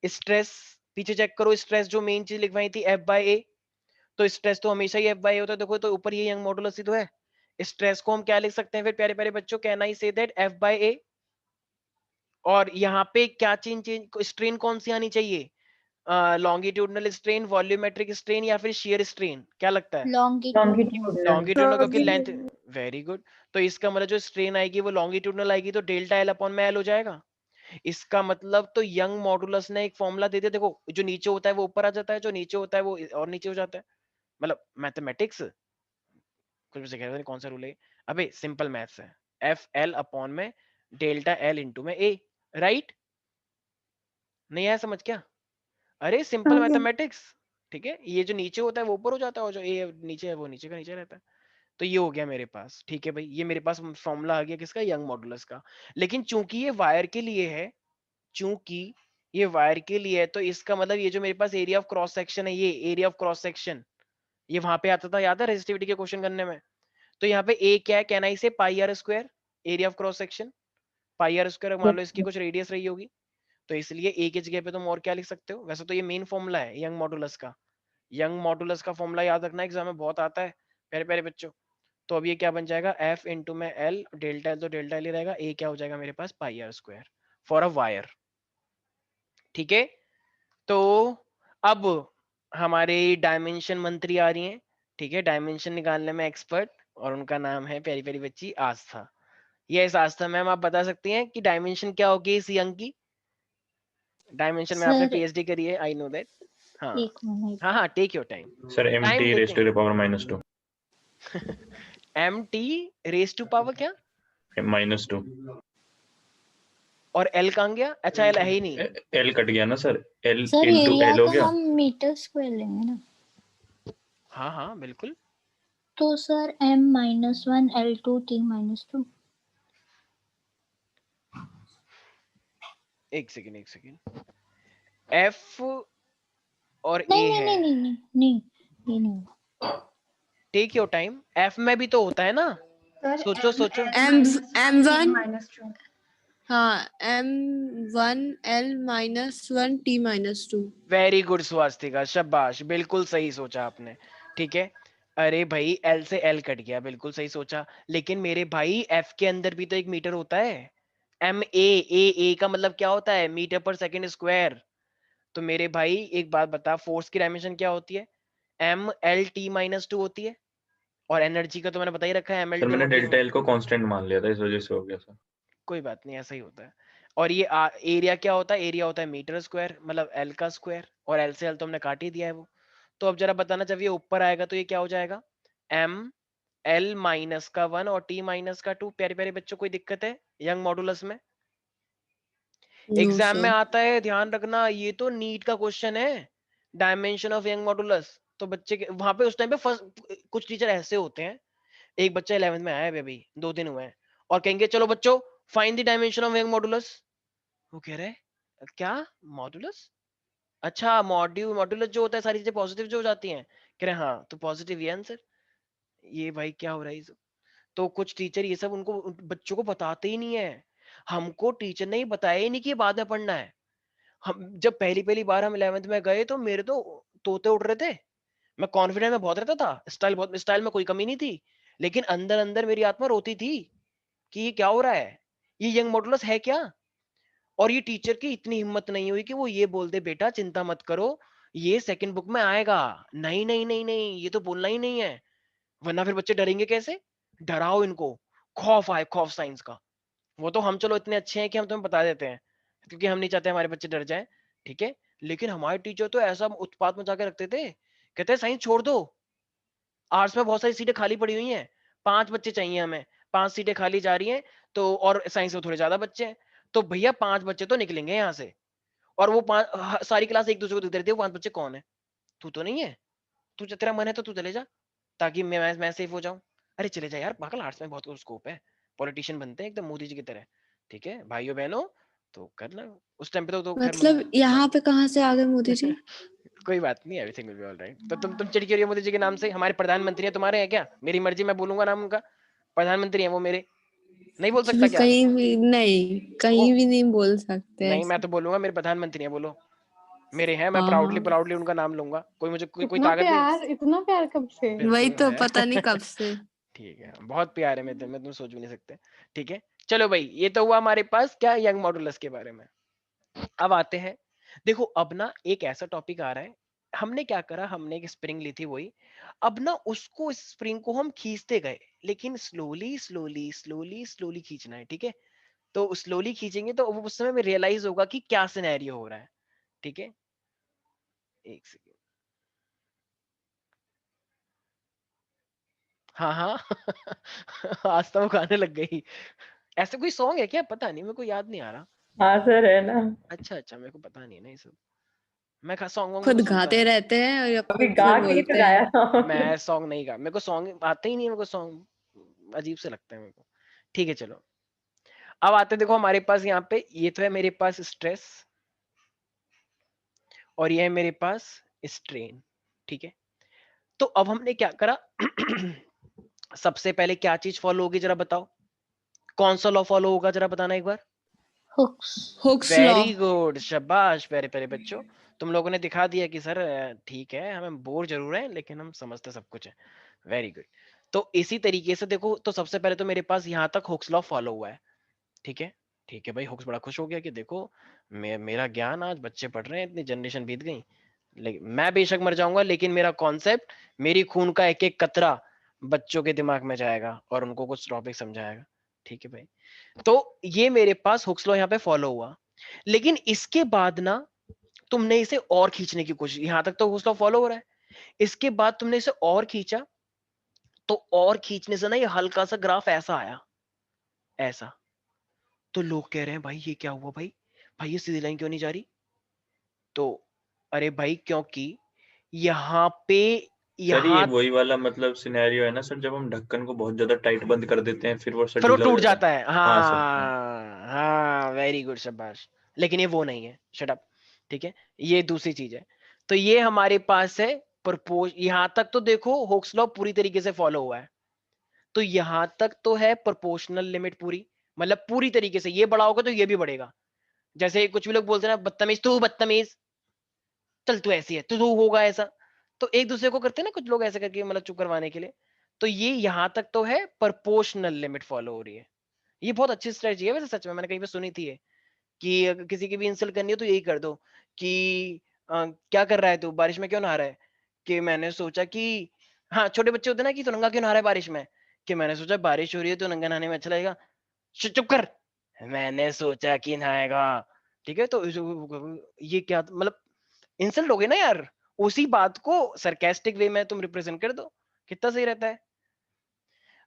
Speaker 1: स्ट्रेस पीछे चेक करो, स्ट्रेस जो मेन चीज लिखवाई थी एफ बाई ए, तो स्ट्रेस तो हमेशा ही एफ बाई ए होता है, देखो तो ऊपर ये यंग मॉडुलस ही तो है। स्ट्रेस को हम क्या लिख सकते हैं फिर प्यारे प्यारे बच्चों, can I say that F by ए। और यहाँ पे क्या चेंज स्ट्रेन कौन सी आनी चाहिए, लॉन्गिट्यूडनल स्ट्रेन, वॉल्यूमेट्रिक स्ट्रेन, या फिर शियर स्ट्रेन, क्या लगता है?
Speaker 3: लॉन्गिट्यूडनल
Speaker 1: लॉन्गिट्यूडनल, क्योंकि लेंथ,
Speaker 4: Longitudinal.
Speaker 1: Very good. तो इसका मतलब जो स्ट्रेन आएगी वो लॉन्गिट्यूडनल आएगी, तो डेल्टा एल अपॉन में एल हो जाएगा। इसका मतलब तो यंग मॉडुलस ने एक फॉर्मूला दे दिया, देखो जो नीचे होता है वो ऊपर आ जाता है, जो नीचे होता है वो और नीचे हो जाता है, मतलब मैथमेटिक्स कुछ भी सिखा रहे कौन सा रूल है, अबे सिंपल मैथ्स है, एफ एल अपॉन में डेल्टा एल इंटू में ए, राइट? नहीं आया समझ क्या? अरे सिंपल
Speaker 4: Okay.
Speaker 1: मैथमेटिक्स, ठीक है। ये जो नीचे होता है वो ऊपर हो जाता है, और जो ए नीचे है वो नीचे का नीचे रहता है। तो ये हो गया मेरे पास, ठीक है भाई, ये मेरे पास फॉर्मूला आ गया किसका, यंग मॉडुलस का। लेकिन चूंकि ये वायर के लिए है, चूंकि ये वायर के लिए है, तो इसका मतलब ये जो मेरे पास एरिया ऑफ क्रॉस सेक्शन है, ये एरिया ऑफ क्रॉस सेक्शन, ये वहां पे आता था, याद है रेजिस्टिविटी के क्वेश्चन करने में? तो यहाँ पे ए क्या है, can I say pi r square, area of cross section pi r square, मान लो इसकी कुछ रेडियस रही होगी, तो इसलिए ए की जगह पे तुम और क्या लिख सकते हो, वैसे तो ये मेन फॉर्मूला है यंग मॉडुलस का। यंग मॉडुलस का फॉर्मूला याद रखना, एग्जाम में बहुत आता है प्यारे प्यारे बच्चों। तो अब ये क्या बन जाएगा, एफ इंटू में एल, डेल्टा एल तो डेल्टा एल ही रहेगा, ए क्या हो जाएगा मेरे पास, pi r square for a wire, ठीक है। तो अब हमारे डायमेंशन मंत्री आ रही हैं, ठीक है, डायमेंशन निकालने में एक्सपर्ट, और उनका नाम है प्यारी प्यारी बच्ची आस्था। यस आस्था मैम, आप बता सकती हैं कि डायमेंशन क्या होगी इस यंग की? डायमेंशन में आपने
Speaker 2: सर
Speaker 1: पीएचडी करी है, आई नो दैट। हाँ
Speaker 2: एक मिनट।
Speaker 1: हाँ हाँ, take your time,
Speaker 5: sir M
Speaker 1: time
Speaker 5: T raise
Speaker 1: taking.
Speaker 5: To the power -2
Speaker 1: M T raise to power क्या,
Speaker 5: -2
Speaker 1: और एल कहाँ गया? अच्छा एल है ही नहीं।
Speaker 5: एल कट गया ना sir, L
Speaker 2: sir
Speaker 5: into
Speaker 2: area
Speaker 5: L हो
Speaker 2: का
Speaker 5: गया।
Speaker 2: हम मीटर स्क्वायर लेंगे ना,
Speaker 1: हाँ हाँ बिल्कुल।
Speaker 2: तो सर m-1 L2 T-2।
Speaker 1: एक सेकेंड, एफ और ए
Speaker 2: नहीं नहीं
Speaker 1: है,
Speaker 2: नहीं नहीं नहीं नहीं, ये नहीं।
Speaker 1: टेक योर टाइम, एफ में भी तो होता है ना, सोचो सोचो।
Speaker 4: M1 हाँ M1 L-1 T-2।
Speaker 1: Very good Swastika, शाबाश, बिल्कुल सही सोचा आपने, ठीक है। अरे भाई एल से एल कट गया, बिल्कुल सही सोचा, लेकिन मेरे भाई एफ के अंदर भी तो एक मीटर होता है, एम ए का मतलब क्या होता है, मीटर पर सेकंड स्क्वायर। तो मेरे भाई एक बात बता, फोर्स की डायमेंशन क्या होती है, M L T minus two होती है, और एनर्जी का तो मैंने बता ही रखा है, एम एल
Speaker 5: सर
Speaker 1: टी
Speaker 5: मैंने
Speaker 1: होती है।
Speaker 5: डेल्टा एल को कांस्टेंट मान लिया था, इस वजह से हो गया सर।
Speaker 1: कोई बात नहीं, ऐसा ही होता है। और ये एरिया क्या होता है, एरिया होता है मीटर स्क्वायर, मतलब एल का स्क्वायर, और एल से एल तो हमने काट ही दिया है वो। तो अब जरा बताना, जब ये ऊपर आएगा तो ये क्या हो जाएगा, एम एल माइनस का 1 और टी माइनस का 2। प्यारे प्यारे बच्चों कोई दिक्कत है यंग मॉडुलस में?
Speaker 4: No
Speaker 1: एग्जाम में
Speaker 4: sir.
Speaker 1: आता है, ध्यान रखना, ये तो नीट का क्वेश्चन है, डायमेंशन ऑफ यंग मॉडुलस। तो बच्चे के वहां पे उस टाइम पे फर्स्ट कुछ टीचर ऐसे होते हैं, एक बच्चा 11th में आया है अभी 2 दिन हुए हैं, और कहेंगे चलो बच्चों find the dimension of young modulus. वो कह रहे हैं क्या मॉडुलस, अच्छा मॉड्यूलस जो होता है सारी चीजें पॉजिटिव जो हो जाती हैं, कह रहे हैं हाँ तो पॉजिटिव ये आंसर। ये भाई क्या हो रहा है ये सब? तो कुछ टीचर ये सब उनको बच्चों को बताते ही नहीं है, हमको टीचर ने ही बताया ही नहीं कि ये बाद में पढ़ना है। हम जब पहली पहली बार हम 11th में गए तो मेरे तो तोते उड़ रहे थे, मैं कॉन्फिडेंस में बहुत रहता था, स्टाइल में कोई कमी नहीं थी, लेकिन अंदर अंदर मेरी आत्मा रोती थी कि ये क्या हो रहा है, ये यंग मॉडुलस है क्या? और ये टीचर की इतनी हिम्मत नहीं हुई कि वो ये बोल दे बेटा चिंता मत करो, ये सेकंड बुक में आएगा। नहीं नहीं नहीं नहीं, ये तो बोलना ही नहीं है, वरना फिर बच्चे डरेंगे कैसे? डराओ इनको, खौफ आए, खौफ साइंस का। वो तो हम चलो इतने अच्छे हैं कि हम तुम्हें बता देते हैं, क्योंकि हम नहीं चाहते हमारे बच्चे डर जाएं, ठीक है। लेकिन हमारे टीचर तो ऐसा उत्पात मचा के रखते थे, कहते हैं साइंस छोड़ दो, आर्ट्स में बहुत सारी सीटें खाली पड़ी हुई हैं, 5 बच्चे चाहिए हमें, 5 सीटें खाली जा रही हैं, तो और साइंस में थोड़े ज्यादा बच्चे हैं, तो भैया 5 बच्चे तो निकलेंगे यहाँ से। और वो सारी क्लास एक दूसरे को देखते रहती है, 5 बच्चे कौन है? तू तो नहीं है, तू तेरा मन है तो तू चले जा, ताकि मैं सेफ हो जाऊं। अरे चले जा यार पागल, आर्ट्स में बहुत स्कोप है, पॉलिटिशियन बनते हैं एकदम मोदी जी की तरह, ठीक है भाइयों बहनों, तो करना। उस टाइम पे तो खैर
Speaker 4: मतलब यहाँ पे कहाँ से आ गए मोदी जी?
Speaker 1: कोई बात नहीं, एवरीथिंग विल बी ऑलराइट। तो तुम चिढ़ क्यों रही हो मोदी जी के नाम से? हमारे प्रधानमंत्री हैं, तुम्हारे हैं क्या? मेरी मर्जी, मैं बोलूंगा नाम उनका, प्रधानमंत्री हैं वो मेरे, नहीं बोल सकता क्या?
Speaker 4: कहीं भी नहीं, कहीं
Speaker 1: ओ
Speaker 4: भी नहीं बोल सकते
Speaker 1: नहीं, मैं
Speaker 4: ऐसे।
Speaker 1: तो बोलूंगा मेरे प्रधानमंत्री हैं, बोलो मेरे हैं, मैं
Speaker 4: हाँ
Speaker 1: प्राउडली
Speaker 4: हाँ,
Speaker 1: प्राउडली उनका नाम लूंगा, कोई मुझे कोई
Speaker 3: इतना
Speaker 1: ताकत नहीं।
Speaker 3: प्यार, इतना प्यार कब से?
Speaker 4: वही
Speaker 1: बिल्कुल
Speaker 4: तो
Speaker 1: है।
Speaker 4: पता नहीं कब से।
Speaker 1: ठीक है, बहुत प्यार है, मैं तुम सोच भी नहीं सकते, ठीक है। चलो भाई, ये तो हुआ हमारे पास क्या, यंग मॉडुलस के बारे में। अब आते हैं, देखो अब ना एक ऐसा टॉपिक आ रहा है, हमने क्या करा, हमने एक स्प्रिंग ली थी वही, अब ना उसको, स्प्रिंग को हम खींचते गए, लेकिन स्लोली स्लोली स्लोली स्लोली खींचना है, ठीक है। तो स्लोली खींचेंगे तो वो उस समय में रियलाइज होगा कि क्या सिनेरियो हो रहा है, ठीक है। एक सेकेंड, हाँ हाँ। आज तो वो गाने लग गई। ऐसे कोई सॉन्ग है क्या? पता नहीं, मेरे को याद नहीं आ रहा।
Speaker 3: हाँ सर, है ना।
Speaker 1: अच्छा अच्छा, मेरे को पता नहीं है ना ये सब, मैं सॉन्ग वॉन्ग में
Speaker 4: खुद
Speaker 1: कुछ सुनता
Speaker 4: गाते
Speaker 1: नहीं।
Speaker 4: रहते हैं और या
Speaker 3: अभी
Speaker 4: खुद
Speaker 3: गा
Speaker 4: फिर
Speaker 3: के ही तो
Speaker 4: बोलते
Speaker 3: गाया
Speaker 4: हैं।
Speaker 3: था।
Speaker 1: मैं सॉन्ग नहीं गा, मेरे को सॉन्ग आते ही नहीं, मेरे को सॉन्ग अजीब से लगता है मेरे को। ठीक है चलो, अब आते हैं, देखो हमारे पास यहाँ पे ये तो है मेरे पास स्ट्रेस, और ये है मेरे पास स्ट्रेन, ठीक है। तो अब हमने क्या करा, सबसे पहले क्या चीज फॉलो होगी जरा बताओ, कौन सा लॉ फॉलो होगा जरा बताना एक बार।
Speaker 2: Hooke's.
Speaker 4: Hooke's law.
Speaker 1: Very good, शाबाश, प्यारे प्यारे बच्चों, तुम लोगों ने दिखा दिया कि सर ठीक है, हमें बोर जरूर है लेकिन हम समझते सब कुछ है। Very good. तो इसी तरीके से देखो, तो सबसे पहले तो मेरे पास यहाँ तक हुक्स लॉ फॉलो हुआ है, ठीक है। ठीक है भाई, हुक्स बड़ा खुश हो गया कि देखो मेरा ज्ञान, आज बच्चे पढ़ रहे हैं, इतनी जनरेशन बीत गई, लेकिन मैं बेशक मर जाऊंगा, लेकिन मेरा कॉन्सेप्ट, मेरी खून का एक एक कतरा बच्चों के दिमाग में जाएगा और उनको कुछ टॉपिक समझाएगा, ठीक है भाई। तो ये मेरे पास हुक्स लॉ यहाँ पे फॉलो हुआ, लेकिन इसके बाद ना तुमने इसे और खींचने की कोशिश, यहां तक तो हुक्स लॉ फॉलो हो रहा है, इसके बाद तुमने इसे और खींचा, तो और खींचने से ना ये हल्का सा ग्राफ ऐसा आया, ऐसा। तो लोग कह रहे हैं भाई ये क्या हुआ भाई, भाई ये सीधी लाइन क्यों नहीं जा रही? तो अरे भाई क्योंकि यहाँ पे,
Speaker 5: सर ये
Speaker 1: यहाँ
Speaker 5: वही वाला मतलब सिनेरियो है ना सर, जब हम ढक्कन को बहुत ज्यादा टाइट बंद कर देते हैं फिर वो सर
Speaker 1: फिर वो
Speaker 5: ढीला हो
Speaker 1: टूट
Speaker 5: जाता
Speaker 1: जाता है,
Speaker 5: है। हाँ सर, हाँ।
Speaker 1: हाँ हाँ, वेरी गुड, शाबाश। लेकिन ये वो नहीं है, शट अप, ठीक है, ये दूसरी चीज है। तो ये हमारे पास है प्रपोज, यहां तक तो देखो हुक्स लॉ पूरी तरीके से फॉलो हुआ है, तो यहां तक तो है प्रोपोर्शनल लिमिट पूरी, मतलब पूरी तरीके से, ये बड़ा होगा तो ये भी बढ़ेगा। जैसे कुछ भी लोग बोलते हैं ना, बदतमीज, तू बदतमीज, चल तू ऐसी है, तू होगा ऐसा, तो एक दूसरे को करते हैं ना कुछ लोग ऐसे करके, मतलब चुप करवाने के लिए। तो ये यहां तक तो है प्रोपोर्शनल लिमिट फॉलो हो रही है। ये बहुत अच्छी स्ट्रेटजी है वैसे, सच में मैंने कहीं पे सुनी थी ये, कि अगर किसी की भी इंसल्ट करनी हो तो यही कर दो कि क्या कर रहा है तू, बारिश में क्यों नहा रहा है, कि मैंने सोचा कि, हाँ छोटे बच्चे होते हैं ना, कि तू नंगा क्यों नहा रहा है बारिश में, कि मैंने सोचा बारिश हो रही है तो नंगा नहाने में अच्छा लगेगा, चुप कर, मैंने सोचा कि नहाएगा, ठीक है। तो ये क्या मतलब, इंसल्ट हो गई ना यार, उसी बात को सरकास्टिक वे में तुम रिप्रेजेंट कर दो, कितना सही रहता है।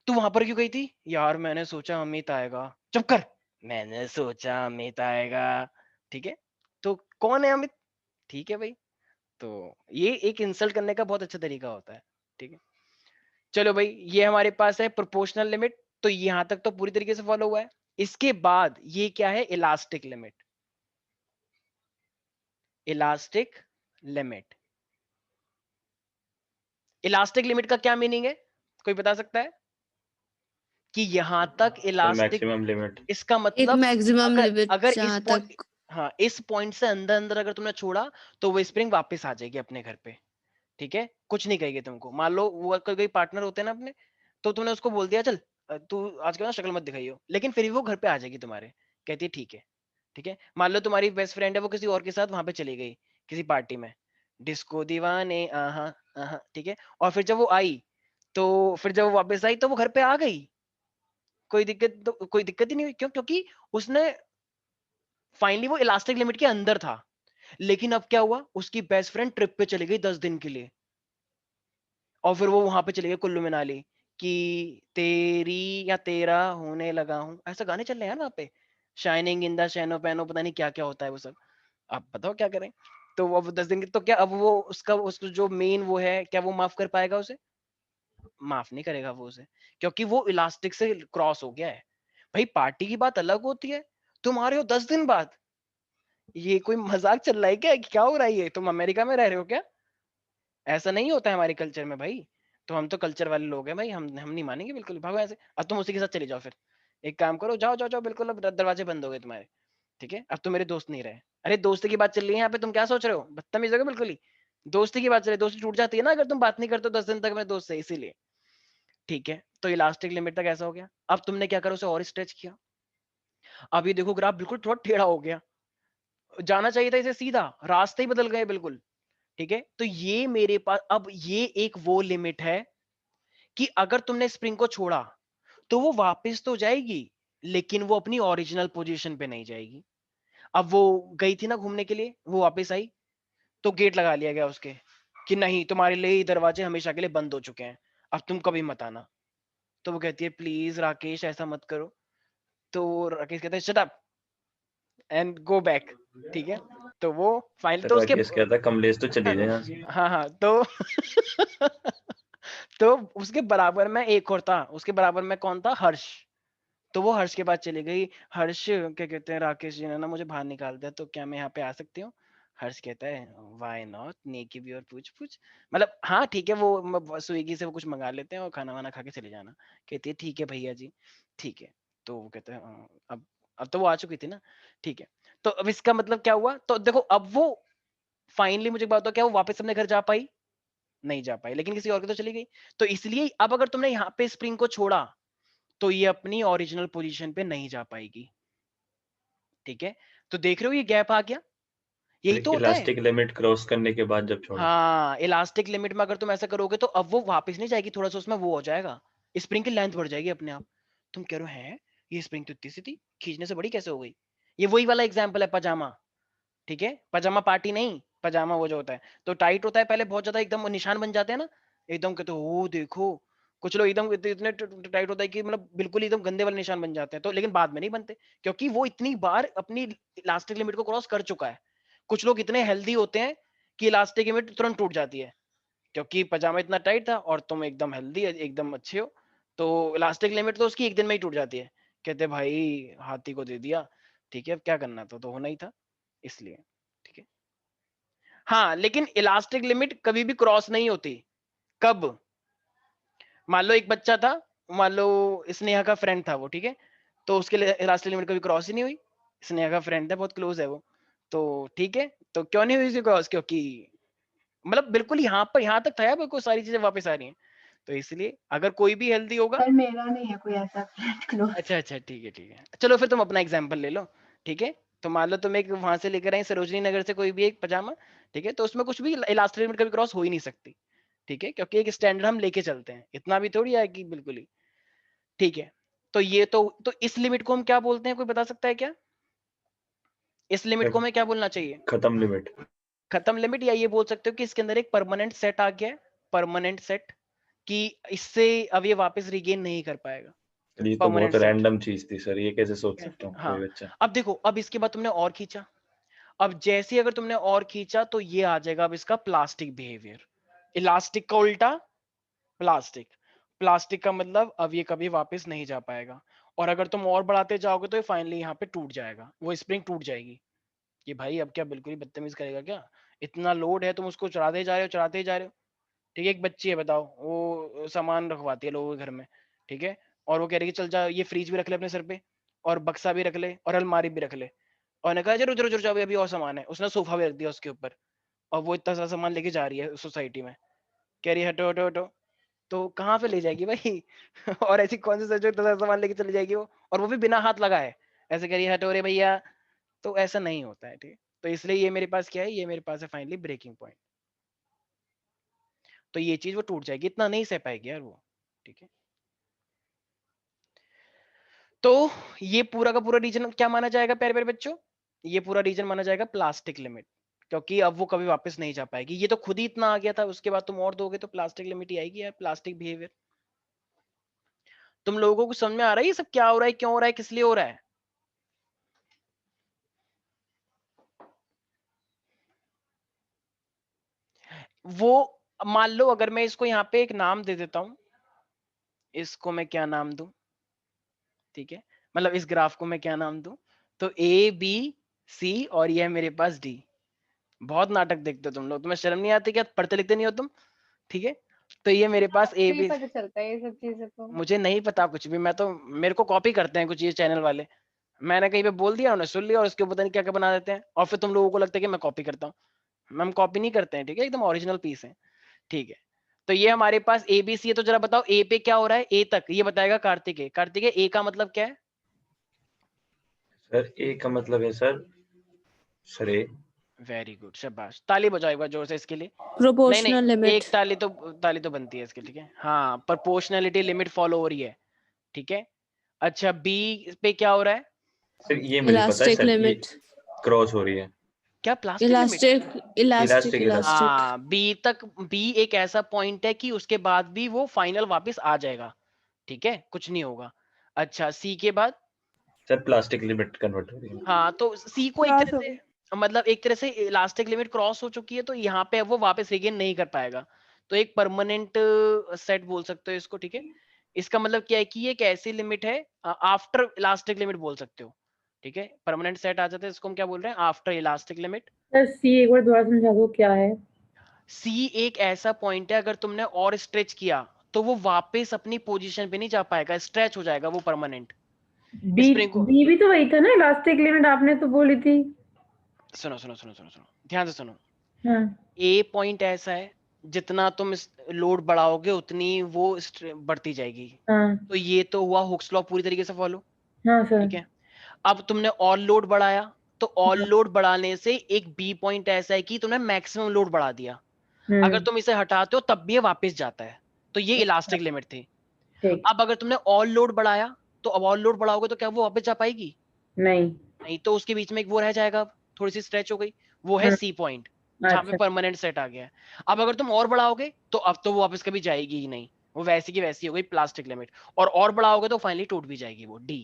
Speaker 1: तू वहां पर क्यों गई थी यार, मैंने सोचा अमित आएगा, चुप कर, मैंने सोचा अमित आएगा, ठीक है। तो कौन है अमित, ठीक है भाई। तो ये एक इंसल्ट करने का बहुत अच्छा तरीका होता है, ठीक है। चलो भाई, ये हमारे पास है प्रोपोर्शनल लिमिट, तो यहां तक तो पूरी तरीके से फॉलो हुआ है। इसके बाद ये क्या है, elastic limit, elastic limit, elastic limit का क्या मीनिंग है, कोई बता सकता है? कि यहां तक
Speaker 5: सर
Speaker 1: इलास्टिक,
Speaker 5: मैक्सिमम लिमिट।
Speaker 1: इसका
Speaker 4: एक
Speaker 1: मतलब,
Speaker 4: मैक्सिमम
Speaker 1: अगर
Speaker 4: लिमिट
Speaker 1: अगर इस
Speaker 4: जहाँ
Speaker 1: पॉइंट,
Speaker 4: तक।
Speaker 1: हाँ इस पॉइंट से अंदर अंदर अगर तुमने छोड़ा, तो वो स्प्रिंग वापस आ जाएगी अपने घर पे, ठीक है, कुछ नहीं कहेगी तुमको। मान लो वो कोई पार्टनर होते हैं ना अपने, तो तुमने उसको बोल दिया चल तू आज के ना शक्ल मत दिखाइयो, लेकिन फिर भी वो घर पे आ जाएगी तुम्हारे, कहती है ठीक है, ठीक है। मान लो तुम्हारी बेस्ट फ्रेंड है, वो किसी और के साथ वहां पे चली गई किसी पार्टी में, डिस्को दीवाने आहा आहा, ठीक है। और फिर जब वो आई, तो फिर जब वो वापस आई तो वो घर पे आ गई, कोई दिक्कत ही नहीं हुई। क्यों? क्योंकि उसने फाइनली वो इलास्टिक लिमिट के अंदर था। लेकिन अब क्या हुआ, उसकी बेस्ट फ्रेंड ट्रिप पे चली गई 10 दिन के लिए, और फिर वो वहां पे चले गए कुल्लू मनाली, कि तेरी या तेरा होने लगा हूं, ऐसा गाने चल रहे हैं यार वहां पे, शाइनिंग इन द शैनो पैनो, पता नहीं क्या क्या होता है वो सब। आप बताओ क्या करें। तो अब 10 दिन की, तो क्या अब वो उसका जो मेन वो है, क्या वो माफ कर पाएगा उसे? माफ नहीं करेगा वो उसे, क्योंकि वो इलास्टिक से क्रॉस हो गया है। भाई पार्टी की बात अलग होती है, तुम आ रहे हो 10 दिन बाद, ये कोई मजाक चल रहा है क्या? क्या हो रहा है ये? तुम अमेरिका में रह रहे हो क्या? ऐसा नहीं होता है हमारे कल्चर में भाई। तो हम तो कल्चर वाले लोग हैं भाई, हम नहीं मानेंगे बिल्कुल भी। भागो ऐसे, अब तुम उसी के साथ चले जाओ फिर। एक काम करो, जाओ जाओ जाओ बिल्कुल, अब दरवाजे बंद हो गए तुम्हारे, ठीक है। अब तो मेरे दोस्त नहीं रहे। अरे दोस्ती की बात चल रही है यहाँ पे, तुम क्या सोच रहे हो? बदतमीज हो गए बिल्कुल ही। दोस्ती की बात चल रही है, दोस्ती टूट जाती है ना अगर तुम बात नहीं करते हो 10 दिन तक मेरे दोस्त से, इसीलिए। ठीक है, तो इलास्टिक लिमिट तक ऐसा हो गया। अब तुमने क्या करो, उसे और स्ट्रेच किया। अब ये देखो ग्राफ बिल्कुल थोड़ा टेढ़ा हो गया, जाना चाहिए था इसे सीधा, रास्ते ही बदल गए बिल्कुल। ठीक है, तो ये मेरे पास अब ये एक वो लिमिट है कि अगर तुमने स्प्रिंग को छोड़ा तो वो वापस तो जाएगी, लेकिन वो अपनी ओरिजिनल पोजीशन पे नहीं जाएगी। अब वो गई थी ना घूमने के लिए, वो वापस आई, तो गेट लगा लिया गया उसके, कि नहीं तुम्हारे लिए ये दरवाजे हमेशा के लिए बंद हो चुके हैं, अब तुम कभी मत आना। तो वो कहती है प्लीज राकेश ऐसा मत करो। तो राकेश कहता है shut up and go back. ठीक है, तो वो फाइनल तो उसके
Speaker 5: राकेश कहता है कमलेश तो चली जाए यहाँ से।
Speaker 1: हाँ हाँ, तो तो उसके बराबर में एक और था, उसके बराबर में कौन था? हर्ष। तो वो हर्ष के पास चली गई। हर्ष क्या कहते हैं, राकेश जी ने ना मुझे बाहर निकाल दिया, तो क्या मैं यहाँ पे आ सकती हूँ? हर्ष कहता है व्हाई नॉट, नेकी भी और पूछ पूछ, मतलब हाँ ठीक है, वो स्विगी से वो कुछ मंगा लेते हैं और खाना वाना खा के चले जाना। कहती है ठीक है भैया जी, ठीक है। तो वो कहते हैं अब तो वो आ चुकी थी ना, ठीक है। तो अब इसका मतलब क्या हुआ? तो देखो अब वो फाइनली मुझे बात हो, क्या वो वापस अपने घर जा पाई? नहीं जा पाई, लेकिन किसी और के तो चली गई। तो इसलिए अब अगर तुमने यहाँ पे स्प्रिंग को छोड़ा तो ये अपनी ओरिजिनल पोजीशन पे नहीं जा पाएगी। ठीक है, तो देख रहे हो ये गैप आ गया, यही तो होता है।
Speaker 5: इलास्टिक लिमिट क्रॉस करने के बाद जब छोड़ा।
Speaker 1: हाँ, इलास्टिक लिमिट में अगर तुम ऐसा करोगे तो अब वो वापस नहीं जाएगी, थोड़ा सा उसमें वो हो जाएगा, स्प्रिंग की लेंथ बढ़ जाएगी अपने आप। तुम कह रहे हो हैं ये स्प्रिंग तो इतनी सी थी, खींचने से बड़ी कैसे हो गई? ये वही वाला एग्जांपल है पजामा। ठीक है, पजामा पार्टी नहीं, पजामा वो जो होता है तो टाइट होता है पहले बहुत ज्यादा, एकदम निशान बन जाते हैं ना, एकदम कहते हो ओ देखो। कुछ लोग एकदम इतने टाइट होता है कि मतलब बिल्कुल एकदम गंदे वाले निशान बन जाते हैं, तो लेकिन बाद में नहीं बनते, क्योंकि वो इतनी बार अपनी इलास्टिक लिमिट को क्रॉस कर चुका है। कुछ लोग इतने हेल्दी होते हैं कि इलास्टिक लिमिट तुरंत टूट जाती है, क्योंकि पजामा इतना टाइट था और तुम एकदम हेल्दी एकदम अच्छे हो, तो इलास्टिक लिमिट तो उसकी एक दिन में ही टूट जाती है। कहते भाई हाथी को दे दिया, ठीक है अब क्या करना था, तो होना ही था, इसलिए। ठीक है, हाँ लेकिन इलास्टिक लिमिट कभी भी क्रॉस नहीं होती। कब? मान लो एक बच्चा था, मान लो स्नेहा का फ्रेंड था वो, ठीक है, तो उसके लिए इलास्टिक लिमिट कभी क्रॉस ही नहीं हुई। स्नेहा का फ्रेंड था, बहुत क्लोज है वो, तो ठीक है, तो क्यों नहीं हुई उसकी क्रॉस? क्योंकि मतलब बिल्कुल यहाँ पर यहाँ तक था, बिल्कुल सारी चीजें वापस आ रही हैं, तो इसलिए अगर कोई भी हेल्दी होगा।
Speaker 3: पर मेरा नहीं है कोई ऐसा फ्रेंड क्लोज।
Speaker 1: अच्छा अच्छा, ठीक है ठीक है, चलो फिर तुम अपना एग्जाम्पल ले लो। ठीक है, तो मान लो तुम एक वहां से लेकर आई सरोजनी नगर से कोई भी एक पजामा, ठीक है, तो उसमें कुछ भी इलास्टिक लिमिट कभी क्रॉस हो ही नहीं सकती। ठीक है, क्योंकि एक स्टैंडर्ड हम लेके चलते हैं, इतना भी थोड़ी है कि बिल्कुल ही। ठीक है, तो ये तो इस लिमिट को हम क्या बोलते हैं, कोई बता सकता है क्या? इस लिमिट को हमें क्या बोलना चाहिए?
Speaker 5: खत्म लिमिट।
Speaker 1: खत्म लिमिट, या ये बोल सकते हो कि इसके अंदर एक परमानेंट सेट आ गया है, परमानेंट सेट, कि इससे अब ये वापस रिगेन नहीं कर पाएगा।
Speaker 5: ये तो
Speaker 1: परमानेंट
Speaker 5: बहुत
Speaker 1: सेट,
Speaker 5: रैंडम चीज थी सर, ये कैसे सोच सकता हूँ
Speaker 1: हाँ।
Speaker 5: कोई बच्चा।
Speaker 1: अब देखो, अब इसके बाद तुमने और खींचा, अब जैसे ही अगर तुमने और खींचा तो ये आ जाएगा अब इसका प्लास्टिक बिहेवियर। इलास्टिक का उल्टा प्लास्टिक, प्लास्टिक का मतलब अब ये कभी वापस नहीं जा पाएगा, और अगर तुम और बढ़ाते जाओगे तो ये फाइनली यहाँ पे टूट जाएगा, वो स्प्रिंग टूट जाएगी। कि भाई अब क्या बिल्कुल ही बदतमीज करेगा क्या? इतना लोड है, तुम उसको चढ़ाते जा रहे हो, चढ़ाते ही जा रहे हो। ठीक है, एक बच्ची है बताओ, वो सामान रखवाती है लोगों के घर में, ठीक है, और वो कह रही है चल जा ये फ्रिज भी रख ले अपने सर पे, और बक्सा भी रख ले, और अलमारी भी रख ले। और ने कहा जरूर जरूर जरूर जाओ, अभी और सामान है, उसने सोफा भी रख दिया उसके ऊपर, और वो इतना सारा सामान लेके जा रही है सोसाइटी में, कह रही है हटो हटो हटो। तो कहाँ पे ले जाएगी भाई? और ऐसी कौन सी सच इतना सारा सामान लेके चली जाएगी वो, और वो भी बिना हाथ लगाए, ऐसे कह रही है हटो रे भैया। तो ऐसा नहीं होता है, ठीक है। तो इसलिए ये मेरे पास क्या है, ये मेरे पास है फाइनली ब्रेकिंग पॉइंट। तो ये चीज वो टूट जाएगी, इतना नहीं सह पाएगी यार वो, ठीक है। तो ये पूरा का पूरा रीजन क्या माना जाएगा प्यारे प्यारे बच्चों, ये पूरा रीजन माना जाएगा प्लास्टिक लिमिट, क्योंकि अब वो कभी वापस नहीं जा पाएगी, ये तो खुद ही इतना आ गया था, उसके बाद तुम और दोगे तो प्लास्टिक लिमिट ही आएगी यार, प्लास्टिक बिहेवियर। तुम लोगों को समझ में आ रहा है ये सब क्या हो रहा है, क्यों हो रहा है, किस लिए हो रहा है? वो मान लो अगर मैं इसको यहाँ पे एक नाम दे देता हूं, इसको मैं क्या नाम दूं, ठीक है, मतलब इस ग्राफ को मैं क्या नाम दूं, तो ए बी सी और ये है मेरे पास डी। बहुत नाटक देखते हो तुम लोग, तुम्हें शर्म नहीं आती क्या, पढ़ते लिखते नहीं हो तुम, ठीक है। तो ये मेरे पास ए बी,
Speaker 3: पता चलता है ये सब चीजें तो।
Speaker 1: मुझे नहीं पता कुछ भी, मैं तो, मेरे को कॉपी करते हैं कुछ ये चैनल वाले, मैंने कहीं पे बोल दिया, उन्हें सुन लिया और उसके पता नहीं क्या क्या बना देते हैं, और फिर तुम लोगों को लगता है कि मैं कॉपी करता हूँ। हम कॉपी नहीं करते हैं, ठीक है, एकदम ओरिजिनल पीस है, ठीक है। तो ये हमारे पास ए बी सी है, तो जरा बताओ ए पे क्या हो रहा है, ए तक ये बताएगा कार्तिक है, कार्तिक है, ए का मतलब क्या है?
Speaker 5: सर ए का मतलब है सर ए।
Speaker 1: वेरी गुड, शाबाश, ताली बजाओ एक बार जोर से इसके लिए। नहीं
Speaker 4: प्रोपोर्शनल
Speaker 1: नहीं,
Speaker 4: लिमिट।
Speaker 1: एक ताली तो बनती है इसके, ठीक है, हाँ, प्रोपोर्शनलिटी लिमिट फॉलो हो रही है, ठीक है। अच्छा बी पे क्या हो रहा है?
Speaker 5: सर ये मुझे पता है
Speaker 4: इलास्टिक
Speaker 5: सर, ये
Speaker 4: लिमिट।
Speaker 5: क्रॉस हो रही है।
Speaker 1: क्या प्लास्टिक लिमिट?
Speaker 4: इलास्टिक
Speaker 5: इलास्टिक
Speaker 1: हाँ, बी तक, बी एक ऐसा पॉइंट है कि उसके बाद भी वो फाइनल वापस आ जाएगा, ठीक है, कुछ नहीं होगा। अच्छा सी के बाद?
Speaker 5: सर प्लास्टिक लिमिट कन्वर्ट हो रही है।
Speaker 1: हाँ, तो सी को एक
Speaker 4: क्रॉस
Speaker 1: तरह
Speaker 4: हो
Speaker 1: से, मतलब एक तरह से इलास्टिक लिमिट क्रॉस हो चुकी है, तो यहाँ पे अब वो वापस रिगेन नहीं कर पाएगा, तो एक परमानेंट सेट बोल सकते हो इसको, ठीक है। इसका मतलब क्या है कि ये एक ऐसी लिमिट है, आफ्टर इलास्टिक लिमिट बोल सकते हो, ठीक है, परमानेंट सेट आ जाता है, इसको हम क्या बोल रहे हैं, आफ्टर इलास्टिक लिमिट।
Speaker 7: सर सी एक बार दोबारा समझा दो क्या है।
Speaker 1: सी एक ऐसा पॉइंट है, अगर तुमने और स्ट्रेच किया तो वो वापस अपनी पोजीशन पे नहीं जा पाएगा, स्ट्रेच हो जाएगा वो परमानेंट।
Speaker 7: बी
Speaker 1: स्प्रिंग को
Speaker 7: बी भी तो वही था ना, इलास्टिक लिमिट आपने तो बोली थी।
Speaker 1: सुनो सुनो सुनो सुनो सुनो, ध्यान से सुनो।
Speaker 7: हाँ
Speaker 1: ए पॉइंट ऐसा है, जितना तुम लोड बढ़ाओगे उतनी वो बढ़ती जाएगी,
Speaker 7: हाँ
Speaker 1: तो ये तो हुआ हुक्स लॉ पूरी तरीके से फॉलो,
Speaker 7: हाँ सर।
Speaker 1: ठीक है। अब तुमने और लोड बढ़ाया, तो और लोड बढ़ाने से एक बी पॉइंट ऐसा है कि तुमने मैक्सिमम लोड बढ़ा दिया, अगर तुम इसे हटाते हो तब भी ये वापस जाता है, तो ये इलास्टिक लिमिट थी।
Speaker 7: ठीक।
Speaker 1: अब अगर तुमने और लोड बढ़ाया, तो अब और लोड बढ़ाओगे तो क्या वो वापस जा पाएगी?
Speaker 7: नहीं।
Speaker 1: नहीं, तो उसके बीच में एक वो रह जाएगा, थोड़ी सी स्ट्रेच हो गई, वो है सी पॉइंट, जहां पे
Speaker 7: अच्छा
Speaker 1: परमानेंट सेट आ गया है। अब अगर तुम और बढ़ाओगे तो अब तो वो वापस कभी जाएगी ही नहीं, वो वैसी की वैसी हो गई प्लास्टिक लिमिट, और बढ़ाओगे तो फाइनली टूट भी जाएगी वो डी,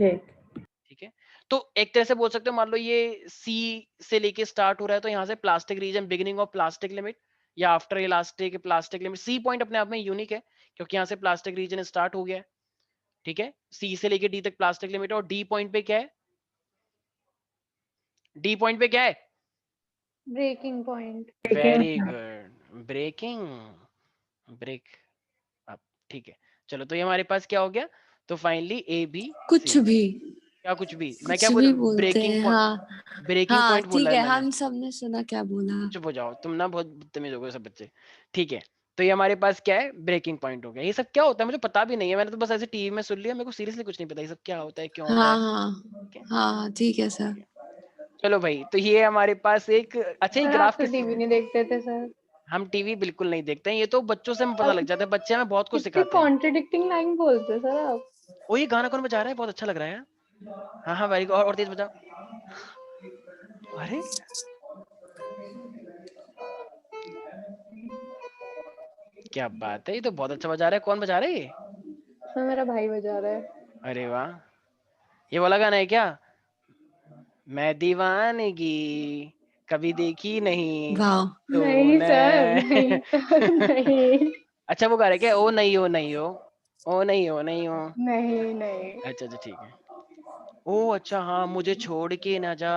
Speaker 7: ठीक।
Speaker 1: ठीक है। तो एक तरह से बोल सकते हो, मान लो ये सी से लेके स्टार्ट हो रहा है, तो यहाँ से plastic region beginning of plastic limit, या after elastic plastic limit, C point अपने आप में यूनिक है, क्योंकि यहाँ से प्लास्टिक रीजन स्टार्ट हो गया है, ठीक है, सी से लेके डी तक प्लास्टिक लिमिट है, और डी पॉइंट पे क्या है, डी पॉइंट पे क्या है?
Speaker 3: Breaking point.
Speaker 1: Very good, breaking, break up, ठीक है। चलो, तो ये हमारे पास क्या हो गया, तो फाइनली ए बी
Speaker 4: कुछ भी,
Speaker 1: क्या कुछ भी, मैं क्या
Speaker 4: कुछ
Speaker 1: बोला,
Speaker 4: भी बोलते
Speaker 1: ब्रेकिंग
Speaker 4: हैं।
Speaker 1: पॉइंट,
Speaker 4: हाँ
Speaker 1: ब्रेकिंग
Speaker 4: हाँ
Speaker 1: पॉइंट बोला
Speaker 4: ठीक
Speaker 1: है
Speaker 4: है,
Speaker 1: मैंने।
Speaker 4: हम सबने सुना क्या बोला।
Speaker 1: चुप हो जाओ तुम ना, बहुत बदतमीज हो गए सब बच्चे, ठीक है। तो ये हमारे पास क्या है, ब्रेकिंग पॉइंट हो गया। ये सब क्या होता है मुझे पता भी नहीं है, मैंने तो बस ऐसे टीवी में सुन लिया, मेरे को सीरियसली कुछ नहीं पता ये सब क्या होता है, क्यों होता
Speaker 4: हाँ
Speaker 1: है,
Speaker 4: हाँ
Speaker 1: ठीक है।
Speaker 4: हाँ ठीक है सर।
Speaker 1: चलो भाई, तो ये हमारे पास एक अच्छा ही
Speaker 3: सर
Speaker 1: ग्राफ
Speaker 3: आप तो टीवी नहीं देखते थे सर।
Speaker 1: हम टीवी बिल्कुल नहीं देखते हैं, ये तो बच्चों से हमें पता
Speaker 3: अब
Speaker 1: लग जाता है, बच्चे हमें बहुत कुछ
Speaker 3: कितनी
Speaker 1: सिखाते हैं।
Speaker 3: कॉन्ट्रडिक्टिंग लाइन बोलते हैं सर आप।
Speaker 1: ओ, ये गाना कौन बजा रहा है, बहुत अच्छा लग रहा है यार। हाँ हाँ, वेरी गुड, और तेज बजाओ। अरे क्या बात है, ये तो बहुत अच्छा बजा रहा है, कौन बजा रहा है ये?
Speaker 3: सर मेरा भाई बजा रहा है।
Speaker 1: अरे वाह, ये वाला गाना है क्या, मैं दीवानगी कभी देखी नहीं
Speaker 4: वाह।
Speaker 3: नहीं सर, नहीं
Speaker 1: तूने
Speaker 3: सर, नहीं
Speaker 1: अच्छा वो गा रहे क्या, ओ नहीं हो नहीं हो, ओ नहीं हो नहीं हो,
Speaker 3: नहीं नहीं
Speaker 1: अच्छा अच्छा ठीक है। ओ अच्छा, हाँ, मुझे छोड़ के ना जा,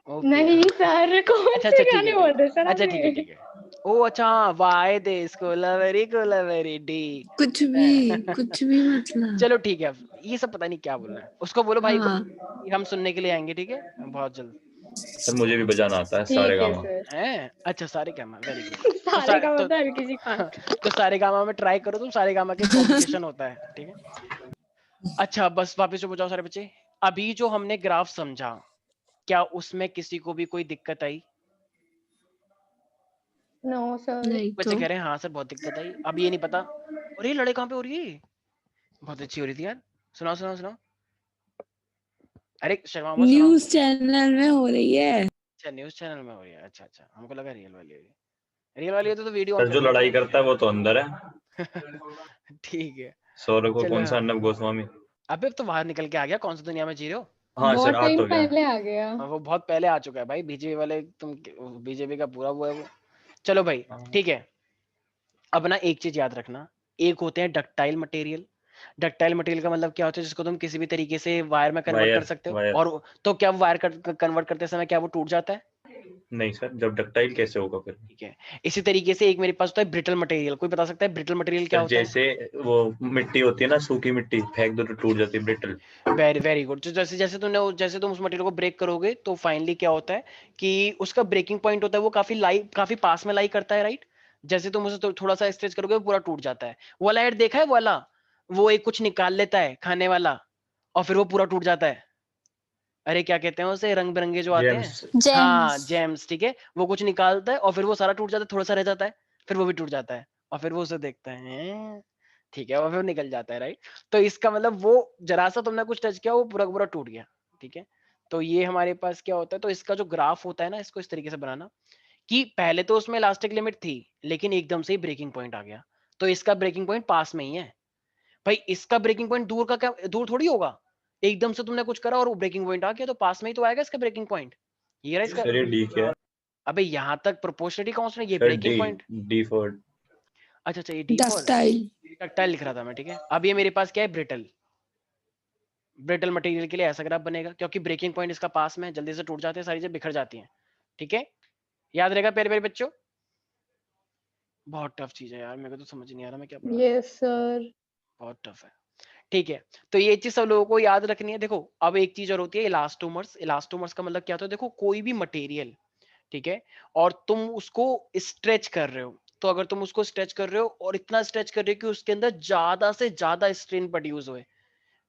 Speaker 1: ओ पिया।
Speaker 3: नहीं सर, कौन
Speaker 1: अच्छा
Speaker 3: से
Speaker 1: अच्छा ठीक है
Speaker 3: गाने
Speaker 1: ठीक
Speaker 3: बोल रहे
Speaker 1: है,
Speaker 3: सर आप
Speaker 1: अच्छा ठीक है
Speaker 3: ये?
Speaker 1: ठीक है। ओ अच्छा, वाई दिस को लवरी डी।
Speaker 4: कुछ भी मतलब।
Speaker 1: चलो ठीक है, अब ये सब पता नहीं क्या बोल रहा है, उसको बोलो भाई को
Speaker 4: हाँ
Speaker 1: हम सुनने के लिए आएंगे, ठीक है, बहुत जल्द।
Speaker 5: सर मुझे भी बजाना आता है सारे
Speaker 3: ठीक है
Speaker 5: गामा।
Speaker 3: सर।
Speaker 1: हैं, अच्छा सारे गामा, वेरी गुड। तो
Speaker 3: सारे का मतलब हल्की सी खान।
Speaker 1: तो सारे गामा में ट्राई करो तुम, सारे गामा के कंपटीशन होता है, ठीक है। अच्छा बस वापस से जाओ सारे बच्चे, अभी जो हमने ग्राफ समझा, क्या उसमें किसी को भी कोई दिक्कत आई?
Speaker 3: No sir.
Speaker 4: नहीं
Speaker 1: बच्चे
Speaker 4: तो
Speaker 1: कह रहे हैं हाँ सर बहुत दिक्कत आई, अब ये नहीं पता। और ये लड़ाई कहाँ पे हो रही है? बहुत अच्छी हो रही थी यार। सुनाओ सुनाओ सुनाओ। अरे शर्मा मत सुनाओ।
Speaker 4: न्यूज़ चैनल में हो रही है।
Speaker 1: अच्छा न्यूज चैनल में हो रही है, अच्छा अच्छा, हमको लगा रियल वाली हुई। रियल वाली तो वीडियो ऑन
Speaker 5: सर
Speaker 1: कर
Speaker 5: जो
Speaker 1: देते
Speaker 5: लड़ाई
Speaker 1: हैं।
Speaker 5: करता है वो तो अंदर है।
Speaker 1: ठीक है
Speaker 5: सौरभ को
Speaker 1: चलो।
Speaker 5: कौन सा अर्नब गोस्वामी?
Speaker 1: अबे अब तो बाहर निकल के आ गया, कौन सी दुनिया में जी रहे हो?
Speaker 5: हाँ सर
Speaker 3: बहुत
Speaker 5: आ
Speaker 3: टाइम
Speaker 5: तो गया।
Speaker 3: पहले आ गया।
Speaker 1: वो बहुत पहले आ चुका है भाई, बीजेपी वाले तुम, बीजेपी का पूरा वो है वो। चलो भाई
Speaker 5: हाँ,
Speaker 1: ठीक है। अब ना एक चीज याद रखना, एक होते हैं डक्टाइल मटेरियल। डक्टाइल मटेरियल का मतलब क्या होता है, जिसको तुम किसी भी तरीके से वायर में कन्वर्ट कर
Speaker 5: वायर
Speaker 1: सकते हो,
Speaker 5: वायर।
Speaker 1: और तो क्या वायर कन्वर्ट करते समय क्या वो टूट जाता है?
Speaker 5: नहीं सर, जब डक्टाइल कैसे होगा फिर?
Speaker 1: ठीक है। इसी तरीके से एक मेरे पास होता है ब्रिटल मटेरियल। कोई बता सकता है ब्रिटल मटेरियल क्या
Speaker 5: सर
Speaker 1: होता है?
Speaker 5: जैसे वो मिट्टी होती है ना, सूखी मिट्टी, फेंक दो तो टूट जाती है, ब्रिटल।
Speaker 1: Very very good. तो जैसे जैसे जैसे तुम उस मटेरियल को ब्रेक करोगे तो फाइनली क्या होता है कि उसका ब्रेकिंग पॉइंट होता है वो काफी पास में लाई करता है, राइट? जैसे तुम उसे थोड़ा सा स्ट्रेच करोगे वो पूरा टूट जाता है। वो वाला ऐड देखा है वो वाला? वो एक कुछ निकाल लेता है खाने वाला और फिर वो पूरा टूट जाता है। अरे क्या कहते हैं उसे, रंग बिरंगे जो आते हैं।
Speaker 5: जेम्स।
Speaker 1: हाँ
Speaker 2: जेम्स।
Speaker 1: जेम्स, ठीक है। वो कुछ निकालता है और फिर वो सारा टूट जाता है, थोड़ा सा रह जाता है, फिर वो भी टूट जाता है, और फिर वो उसे देखता है, "हैं?" ठीक है, और फिर वो निकल जाता है, राइट? तो इसका मतलब वो जरा सा तुमने कुछ टच किया वो पूरा का पूरा टूट गया। ठीक है। तो ये हमारे पास क्या होता है, तो इसका जो ग्राफ होता है ना, इसको इस तरीके से बनाना कि पहले तो उसमें इलास्टिक लिमिट थी, लेकिन एकदम से ही ब्रेकिंग पॉइंट आ गया। तो इसका ब्रेकिंग पॉइंट पास में ही है। भाई इसका ब्रेकिंग पॉइंट दूर का, क्या दूर थोड़ी होगा। एकदम से तुमने कुछ करा और वो ब्रेकिंग पॉइंट आ गया, तो पास में ही तो आएगा इसका ब्रेकिंग पॉइंट। ये रहा इसका।
Speaker 5: सर ये डी क्या है?
Speaker 1: अबे यहां तक प्रोपोर्शनलिटी कांस्टेंट, ये
Speaker 5: sir
Speaker 1: breaking
Speaker 5: D.
Speaker 1: Point.
Speaker 5: D for.
Speaker 1: अच्छा अच्छा, ये डी फॉर
Speaker 4: डक्टाइल।
Speaker 1: डक्टाइल लिख रहा था मैं, ठीक है। अब ये मेरे पास क्या है, ब्रिटल। ब्रिटल मटेरियल के लिए ऐसा ग्राफ बनेगा, क्योंकि ब्रेकिंग पॉइंट इसका पास में है, जल्दी से टूट जाते हैं, सारी चीजें बिखर जाती हैं। ठीक है, याद रहेगा प्यारे प्यारे बच्चों। बहुत टफ चीज है यार, मेरे को तो समझ नहीं आ रहा मैं क्या पढ़ा रहा हूँ।
Speaker 3: Yes sir.
Speaker 1: बहुत टफ है। ठीक है। तो ये चीज सब लोगों को याद रखनी है। देखो अब एक चीज और होती है इलास्टोमर्स। इलास्टोमर्स का मतलब क्या होता है, देखो कोई भी मटेरियल, ठीक है, और तुम उसको स्ट्रेच कर रहे हो, तो अगर तुम उसको स्ट्रेच कर रहे हो और इतना स्ट्रेच कर रहे हो कि उसके अंदर ज्यादा से ज्यादा स्ट्रेन प्रोड्यूस हुए,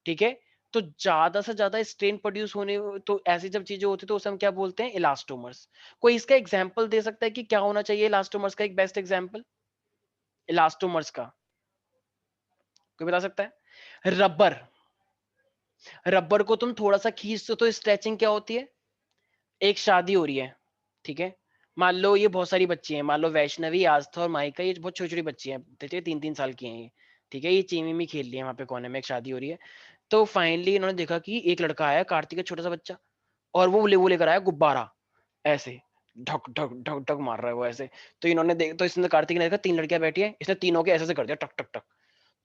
Speaker 1: ठीक है, तो ज्यादा से ज्यादा स्ट्रेन प्रोड्यूस होने, तो ऐसी जब चीजें होती है तो उसे हम क्या बोलते हैं, इलास्टोमर्स। कोई इसका एग्जांपल दे सकता है कि क्या होना चाहिए इलास्टोमर्स का, एक बेस्ट एग्जांपल इलास्टोमर्स का? कोई बता सकता है? रबर। रबर को तुम थोड़ा सा खींचते हो तो स्ट्रेचिंग क्या होती है? एक शादी हो रही है, ठीक है, मान लो ये बहुत सारी बच्ची हैं, मान लो वैष्णवी, आस्था और माइका, ये बहुत छोटी छोटी बच्ची हैं, ठीक है, 3-3 साल की हैं ये। ठीक है, ये चीमी में खेल रही है वहां पे कोने में, एक शादी हो रही है। तो फाइनली इन्होंने देखा कि एक लड़का आया, कार्तिक का छोटा सा बच्चा, और वो लेकर आया गुब्बारा, ऐसे ढक ढक ढक ढक मार रहा है वो ऐसे। तो इन्होंने देख, तो इसने, कार्तिक ने देखा 3 लड़कियां बैठी है, इसने तीनों के ऐसे से कर दिया, टक टक टक।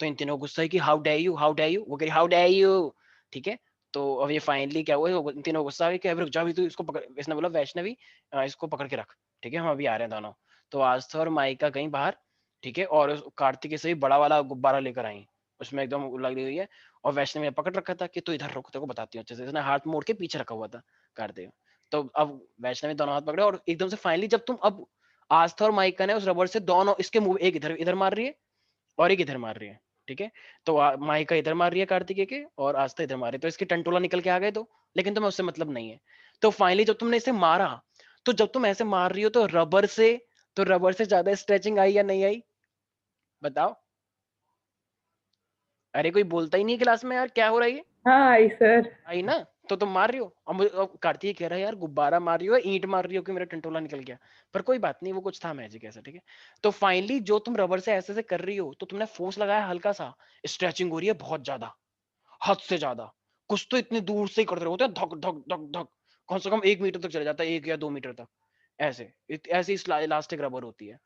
Speaker 1: तो इन तीनों को गुस्सा है कि how day you, how day you, वो कह रही हाउ डे यू। ठीक है। तो अब ये फाइनली क्या हुआ, इन तीनों को गुस्सा आ गया कि अब रुक जा, अभी तू इसको पकड़, इसने बोला वैष्णवी इसको पकड़ के रख, ठीक है, हम अभी आ रहे हैं दोनों। तो आस्था और माइका गई बाहर, ठीक है, और कार्तिक से ही बड़ा वाला गुब्बारा लेकर आई, उसमें एकदम लगी हुई है। और वैष्णवी ने पकड़ रखा था कि तू इधर रुक, तेरे को बताती हूँ अच्छे से, इसने हाथ मोड़ के पीछे रखा हुआ था कार्तिक। तो अब वैष्णवी दोनों हाथ पकड़े और एकदम से फाइनली जब तुम, अब आस्था और माइका ने उस रबर से दोनों इसके मुंह, एक इधर इधर मार रही है और एक इधर मार रही है, ठीक है। तो माइका इधर मार रही है कार्तिकेय के, और आस्था इधर मार रही है, तो इसके टंटोला निकल के आ गए, तो लेकिन तुम्हें उससे मतलब नहीं है। तो फाइनली जब तुमने इसे मारा, तो जब तुम ऐसे मार रही हो तो रबर से, तो रबर से ज्यादा स्ट्रेचिंग आई या नहीं आई? बताओ। अरे कोई बोलता ही नहीं क्लास में यार, क्या हो रहा है ये?
Speaker 7: हाँ आई सर।
Speaker 1: आई ना? तो तुम मार रही हो, अब कार्तिक कह रहा है यार गुब्बारा मार रही हो, ईंट मार रही हो कि मेरा टंटोला निकल गया। पर कोई बात नहीं, वो कुछ था मैजिक ऐसा, ठीक है। तो फाइनली जो तुम रबर से ऐसे से कर रही हो, तो तुमने फोर्स लगाया हल्का सा, स्ट्रेचिंग हो रही है बहुत ज्यादा, हद से ज्यादा। कुछ तो इतनी दूर से ही करते होते हैं, धक धक धक धक, कम से कम 1 मीटर तक चले जाता है, 1 या 2 मीटर तक, ऐसे ऐसी इलास्टिक रबर होती है।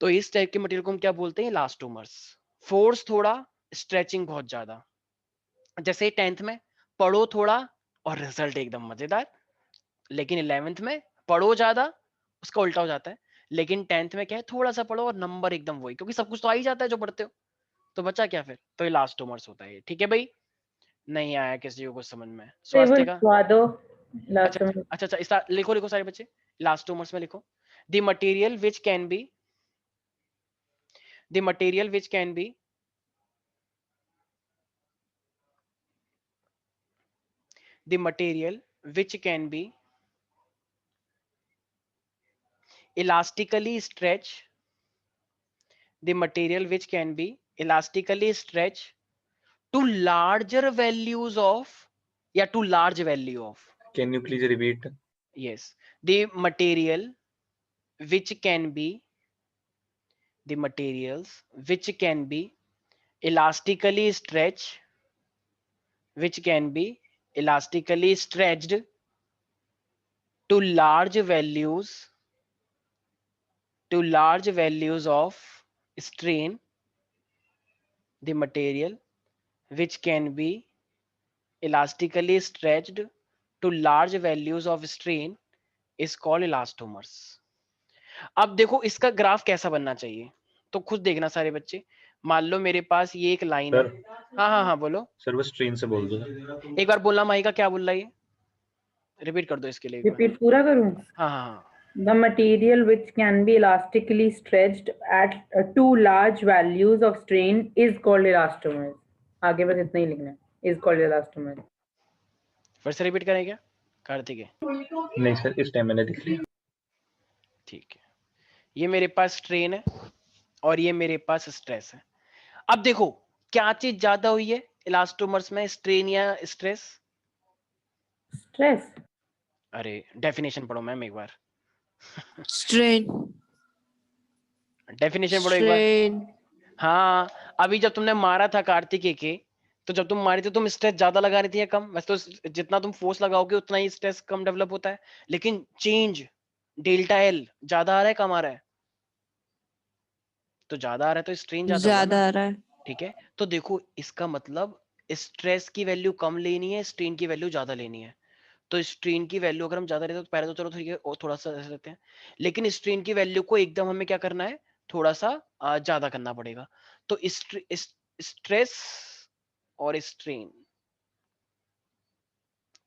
Speaker 1: तो इस टाइप के मटेरियल को हम क्या बोलते हैं, इलास्टोमर्स। फोर्स थोड़ा, स्ट्रेचिंग बहुत ज्यादा। जैसे 10th में पढ़ो थोड़ा और रिजल्ट एकदम मजेदार, लेकिन 11th में पढ़ो ज्यादा, उसका उल्टा हो जाता है। लेकिन 10th में क्या है, थोड़ा सा पढ़ो और नंबर एकदम वही, क्योंकि सब कुछ तो आ ही जाता है जो पढ़ते हो, तो बचा क्या फिर, तो इलास्टोमर्स होता है ये, ठीक है भाई। नहीं आया किसी को कुछ समझ में? स्वास्थ्य
Speaker 7: टेबल
Speaker 1: का?
Speaker 7: लिखवा दो
Speaker 1: अच्छा
Speaker 7: लास्ट
Speaker 1: अच्छा
Speaker 7: में।
Speaker 1: अच्छा अच्छा, लिखो लिखो सारे बच्चे, इलास्टोमर्स में लिखो। The material which can be, the material which can be, the material which can be elastically stretch the material which can be elastically stretch to larger values of, to large value of,
Speaker 5: Can you please repeat?
Speaker 1: yes, the material which can be, the materials which can be elastically stretched, which can be elastically stretched to large values, to large values of strain, the material which can be elastically stretched to large values of strain is called elastomers. अब देखो इसका graph कैसा बनना चाहिए, तो खुद देखना सारे बच्चे। मान लो मेरे पास ये एक लाइन है।
Speaker 5: सर
Speaker 1: हाँ हाँ हाँ बोलो,
Speaker 5: सर वो स्ट्रेन से बोल दो।
Speaker 1: एक बार बोलना माइका, क्या बोल रहा है ये, रिपीट कर दो इसके लिए एक बार।
Speaker 7: रिपीट पूरा करूं?
Speaker 1: हाँ हाँ हाँ,
Speaker 7: The material which can be elastically stretched at too large values of strain is called elastomers. आगे बस इतना ही लिखना है, is called elastomers.
Speaker 1: फिर से रिपीट करें क्या कार्तिक है?
Speaker 5: नहीं सर, इस टाइम मैंने लिख लिया।
Speaker 1: ठीक है, ये मेरे पास स्ट्रेन है और ये मेरे पास स्ट्रेस है। अब देखो क्या चीज ज्यादा हुई है इलास्टोमर्स में, स्ट्रेन या स्ट्रेस?
Speaker 7: Stress.
Speaker 1: अरे डेफिनेशन पढ़ो मैम एक बार,
Speaker 4: स्ट्रेन
Speaker 1: डेफिनेशन पढ़ो एक बार।
Speaker 4: स्ट्रेन
Speaker 1: हाँ, अभी जब तुमने मारा था कार्तिकेय के, तो जब तुम मारी थी तुम स्ट्रेस ज्यादा लगा रही थी या कम? वैसे तो जितना तुम फोर्स लगाओगे उतना ही स्ट्रेस कम डेवलप होता है, लेकिन चेंज डेल्टा एल ज्यादा आ रहा है कम आ रहा है? तो ज्यादा आ रहा है तो स्ट्रेन ज्यादा होगा
Speaker 4: ज्यादा
Speaker 1: ना।
Speaker 4: आ रहा है।
Speaker 1: ठीक है, तो देखो इसका मतलब स्ट्रेस की वैल्यू कम लेनी है, स्ट्रेन की वैल्यू ज्यादा लेनी है। तो स्ट्रेन की वैल्यू अगर हम ज्यादा लेते हैं तो पहले तो चलो ठीक है और थोड़ा सा ऐसे लेते हैं, लेकिन स्ट्रेन की वैल्यू को एकदम हमें क्या करना है, थोड़ा सा ज्यादा करना पड़ेगा। तो स्ट्रेस और स्ट्रेन,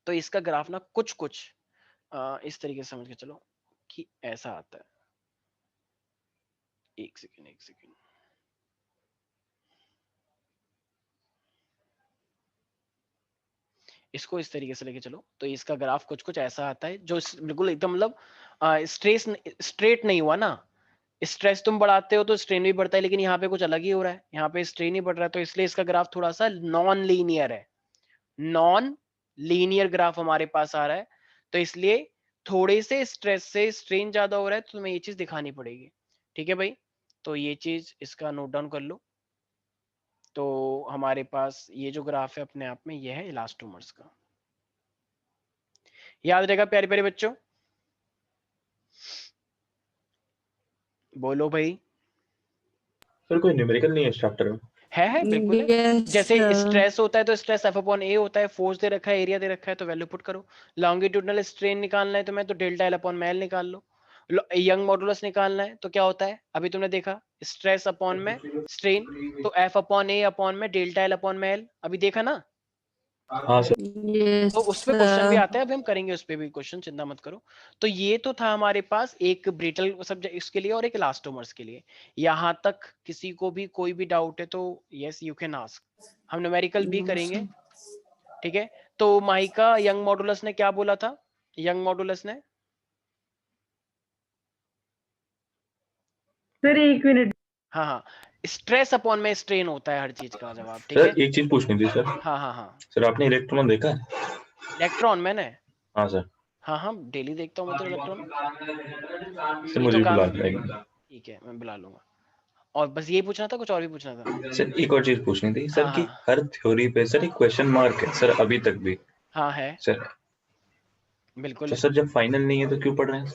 Speaker 1: तो इसका ग्राफ ना कुछ कुछ इस तरीके से समझ के चलो कि ऐसा आता है। एक सेकेंड एक सेकेंड, इसको इस तरीके से लेके चलो, तो इसका ग्राफ कुछ कुछ ऐसा आता है जो बिल्कुल एकदम मतलब स्ट्रेस स्ट्रेट नहीं हुआ ना। स्ट्रेस तुम बढ़ाते हो तो स्ट्रेन भी बढ़ता है, लेकिन यहाँ पे कुछ अलग ही हो रहा है, यहाँ पे स्ट्रेन ही बढ़ रहा है, तो इसलिए इसका ग्राफ थोड़ा सा नॉन लीनियर है, नॉन लीनियर ग्राफ हमारे पास आ रहा है। तो इसलिए थोड़े से स्ट्रेस से स्ट्रेन ज्यादा हो रहा है, तो तुम्हें ये चीज दिखानी पड़ेगी। ठीक है भाई, तो ये चीज इसका नोट डाउन कर लो। तो हमारे पास ये जो ग्राफ है अपने आप में ये है इलास्टोमर्स का, याद रहेगा प्यारे प्यारे बच्चों? बोलो भाई।
Speaker 5: सर कोई न्यूमेरिकल नहीं है इस चैप्टर में?
Speaker 1: है बिल्कुल है।
Speaker 4: Yes,
Speaker 1: जैसे
Speaker 4: sir.
Speaker 1: स्ट्रेस होता है तो स्ट्रेस एफ अपॉन ए होता है, फोर्स दे रखा है, एरिया दे रखा है, तो वैल्यू पुट करो। लॉन्गिट्यूडनल स्ट्रेन निकालना है तो मैं तो डेल्टा एल अपॉन में एल निकाल लो। यंग मॉडुलस निकालना है तो क्या होता है, अभी तुमने देखा स्ट्रेस अपॉन में स्ट्रेन, तो एफ अपॉन ए अपॉन में डेल्टा एल अपॉन में एल, अभी देखा ना।
Speaker 5: हाँ सर।
Speaker 4: Yes,
Speaker 1: तो उस पे क्वेश्चन भी
Speaker 4: sir.
Speaker 1: आते हैं, अभी हम करेंगे उस पे भी क्वेश्चन, चिंता मत करो। तो ये तो था हमारे पास एक ब्रिटल सब्जेक्ट इसके लिए और एक इलास्टोमर्स के लिए। यहाँ तक किसी को भी कोई भी डाउट है तो यस यू कैन आस्क, हम न्यूमेरिकल भी
Speaker 4: No,
Speaker 1: करेंगे।
Speaker 4: sir.
Speaker 1: ठीक है, तो माइका यंग मॉडुलस ने क्या बोला था? यंग मॉडुलस ने
Speaker 7: सर एक मिनट।
Speaker 1: हाँ हाँ, स्ट्रेस अपॉन में स्ट्रेन होता है हर चीज का जवाब। ठीक
Speaker 5: सर
Speaker 1: है,
Speaker 5: एक चीज पूछनी थी सर।
Speaker 1: हाँ हाँ हाँ,
Speaker 5: सर आपने इलेक्ट्रॉन देखा है?
Speaker 1: इलेक्ट्रॉन मैंने,
Speaker 5: हाँ सर।
Speaker 1: हाँ हाँ डेली देखता हूँ मैं तो इलेक्ट्रॉन।
Speaker 5: सर
Speaker 1: ये
Speaker 5: मुझे
Speaker 1: तो
Speaker 5: भी बुला
Speaker 1: काफी,
Speaker 5: लेंगे।
Speaker 1: ठीक है मैं बुला लूंगा। और बस यही पूछना था, कुछ और भी पूछना था?
Speaker 5: सर एक और चीज पूछनी थी सर
Speaker 1: हाँ
Speaker 5: कि
Speaker 1: हाँ
Speaker 5: हर थ्योरी पे सर एक क्वेश्चन मार्क है सर अभी तक भी।
Speaker 1: हाँ है,
Speaker 5: सर
Speaker 1: बिल्कुल
Speaker 5: तो
Speaker 1: है।
Speaker 5: सर जब फाइनल नहीं है तो क्यों पढ़ रहे हैं?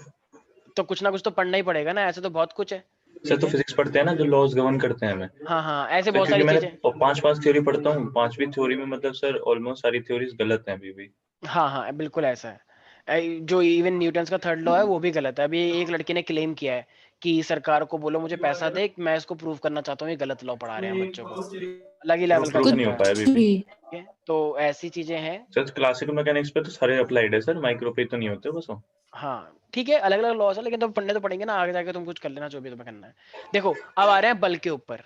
Speaker 1: तो कुछ ना कुछ तो पढ़ना ही पड़ेगा ना, ऐसे तो बहुत कुछ है।
Speaker 5: सर तो फिजिक्स पढ़ते हैं ना, जो लॉज गवर्न करते हैं हमें।
Speaker 1: हाँ हाँ, ऐसे
Speaker 5: सर
Speaker 1: बहुत
Speaker 5: क्योंकि
Speaker 1: सारी
Speaker 5: मैंने
Speaker 1: चीजें।
Speaker 5: 5 थ्योरी पढ़ता हूँ, 5वीं थ्योरी में मतलब सर ऑलमोस्ट सारी थ्योरीज गलत हैं अभी भी।
Speaker 1: हाँ हाँ बिल्कुल ऐसा है। जो इवन न्यूटन्स का थर्ड लॉ है वो भी गलत है। अभी एक लड़के ने क्लेम किया है कि सरकार को बोलो मुझे पैसा दे, मैं इसको प्रूव करना चाहता हूँ ये गलत लॉ पढ़ा रहे हैं बच्चों को। अलग ही लेवल का
Speaker 5: प्रूफ नहीं
Speaker 1: चल
Speaker 5: हो
Speaker 1: रहा है।
Speaker 5: पाया अभी भी।
Speaker 4: भी
Speaker 1: ठीक है, तो ऐसी चीजें हैं।
Speaker 5: सर क्लासिकल मैकेनिक्स पे तो सारे अप्लाइड है सर, माइक्रो पे तो नहीं होते बस वो।
Speaker 1: हाँ ठीक है, अलग अलग लॉस है, लेकिन तुम पढ़ने तो पड़ेंगे ना, आगे जाके तुम कुछ कर लेना जो भी तुम्हें करना है। देखो अब आ रहे हैं बल्क के ऊपर।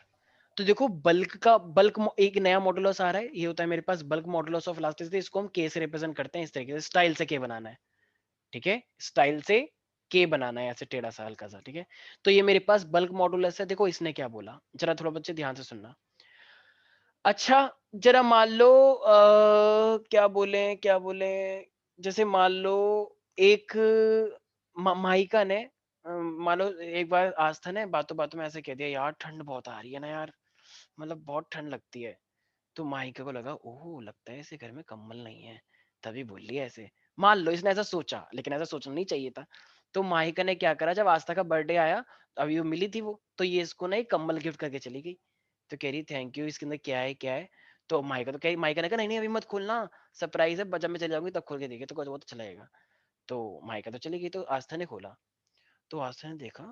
Speaker 1: तो देखो बल्क एक नया मॉडुलस आ रहा है, ये होता है मेरे पास बल्क मॉडुलस ऑफ इलास्टिसिटी। इसको हम के से रिप्रेजेंट करते हैं इस तरीके से, स्टाइल से के बनाना है। ठीक है, स्टाइल से के बनाना है ऐसे टेढ़ा सा हल्का सा, ठीक है। तो ये मेरे पास बल्क मॉडुलस है। देखो इसने क्या बोला, जरा थोड़ा बच्चे ध्यान से सुनना। अच्छा जरा मान लो क्या बोले, जैसे मान लो एक माइका ने मान लो एक बार आस्था ने बातों बातों में ऐसे कह दिया, यार ठंड बहुत आ रही है ना यार, मतलब बहुत ठंड लगती है। तो माइका को लगा, ओह लगता है इसे घर में कंबल नहीं है, तभी बोल रही है ऐसे। मान लो इसने ऐसा सोचा, लेकिन ऐसा सोचना नहीं चाहिए था। तो माइका ने क्या करा, जब आस्था का बर्थडे आया, अभी वो मिली थी वो, तो ये इसको ना एक कंबल गिफ्ट करके चली गई। तो कह रही थैंक यू, इसके अंदर क्या है क्या है। तो माइका ने कहा नहीं नहीं अभी मत खोलना, सरप्राइज है, जब मैं चले जाऊंगी तब खोल के देखिए, तो वो तो चला जाएगा। तो माइका तो चली गई, तो आस्था ने खोला। तो आस्था ने देखा,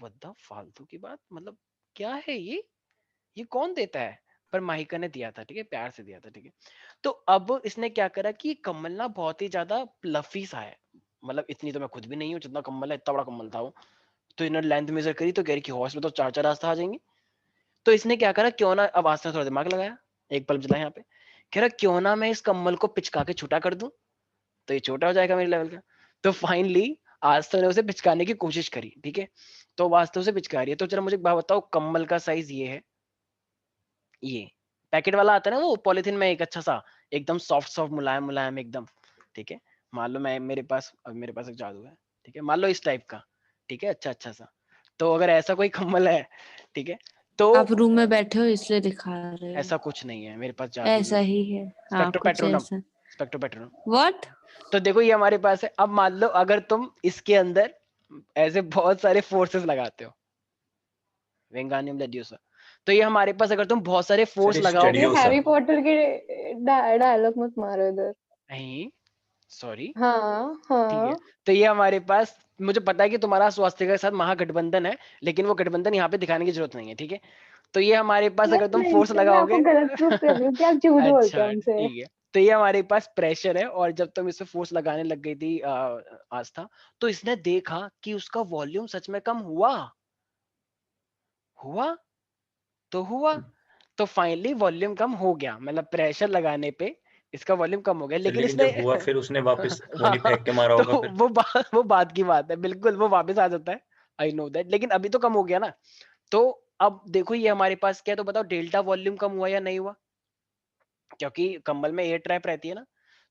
Speaker 1: वद्दा फालतू की बात, मतलब क्या है ये कौन देता है। पर माहिका ने दिया था, ठीक है, प्यार से दिया था, ठीक है। तो अब इसने क्या करा कि कम्बल ना बहुत ही ज्यादा प्लफी सा है, मतलब इतनी तो मैं खुद भी नहीं हूँ जितना कम्बल है, इतना बड़ा कम्बल था वो। तो इन्होंने लेंथ मेजर करी तो कह रही कि हॉर्स में तो 4-4 रास्ता आ जाएंगे। तो इसने क्या करा, क्यों ना, अब आस्था ने थोड़ा दिमाग लगाया, एक बल्ब जला यहाँ पे, कह रहा क्यों ना मैं इस कम्बल को पिचका के छोटा कर दूं, तो ये छोटा हो जाएगा मेरे लेवल का। तो फाइनली आस्था ने उसे पिचकाने की कोशिश करी, ठीक है। तो वास्तव से पिचका रही है। तो जरा मुझे एक बात बताओ, कम्बल का साइज ये है, ये पैकेट वाला आता है ना वो पॉलिथीन में, एक अच्छा सा एकदम सॉफ्ट सॉफ्ट मुलायम मुलायम एकदम, ठीक है। मान लो मैं मेरे पास एक जादू है, ठीक है, मान लो इस टाइप का, ठीक है, अच्छा अच्छा सा। तो अगर ऐसा कोई कम्बल है, ठीक है, तो
Speaker 4: आप रूम में बैठे हो इसलिए दिखा रहे हो।
Speaker 1: ऐसा कुछ नहीं है मेरे पास जादू
Speaker 4: ऐसा ही है, हाँ कुछ
Speaker 1: स्पेक्ट्रोपेट्रोनम,
Speaker 4: ऐसा।
Speaker 1: स्पेक्ट्रोपेट्रोनम।
Speaker 4: व्हाट?
Speaker 1: तो देखो ये हमारे पास है। अब मान लो अगर तुम इसके अंदर ऐसे बहुत सारे फोर्सेस लगाते हो, वेंगानियम लेड्यूसा, तो ये हमारे पास अगर तुम बहुत सारे
Speaker 5: सर
Speaker 1: फोर्स
Speaker 5: ये
Speaker 1: लगाओगे,
Speaker 3: ये
Speaker 5: स्टडीओसा।
Speaker 3: हैरी पॉटर के डायलॉग मत मारो इधर।
Speaker 1: नहीं सॉरी,
Speaker 3: हाँ
Speaker 1: ठीक है।
Speaker 3: हाँ।
Speaker 1: तो ये हमारे पास, मुझे पता है कि तुम्हारा स्वास्थ्य के साथ महागठबंधन है, लेकिन वो गठबंधन यहाँ पे दिखाने की जरूरत नहीं है, ठीक है। तो ये हमारे पास अगर तुम फोर्स
Speaker 3: मैं आपको
Speaker 1: लगाओगे
Speaker 3: गलत प्रूफ कर रही हूँ कि आप झूठ बोलते हो
Speaker 1: अच्छा
Speaker 3: हमसे।
Speaker 1: ठीक है। तो ये हमारे पास प्रेशर है, और जब तुम इसमें फोर्स लगाने लग गई थी आस्था, तो इसने देखा कि उसका वॉल्यूम सच में कम हुआ, हुआ तो हुआ। तो फाइनली वॉल्यूम कम हो गया, मतलब प्रेशर लगाने पे इसका वॉल्यूम कम हो गया,
Speaker 5: सर
Speaker 1: लेकिन
Speaker 5: लेकिन
Speaker 1: इसने
Speaker 5: जब हुआ फिर उसने वापस वो नहीं फेंक के
Speaker 1: हाँ,
Speaker 5: मारा
Speaker 1: तो
Speaker 5: होगा फिर।
Speaker 1: वो बात की बात है, बिल्कुल वो वापस आ जाता है, आई नो दैट, लेकिन अभी तो कम हो गया ना। तो अब देखो ये हमारे पास क्या है, तो बताओ डेल्टा वॉल्यूम कम हुआ या नहीं हुआ, क्योंकि कंबल में एयर ट्रैप रहती है ना।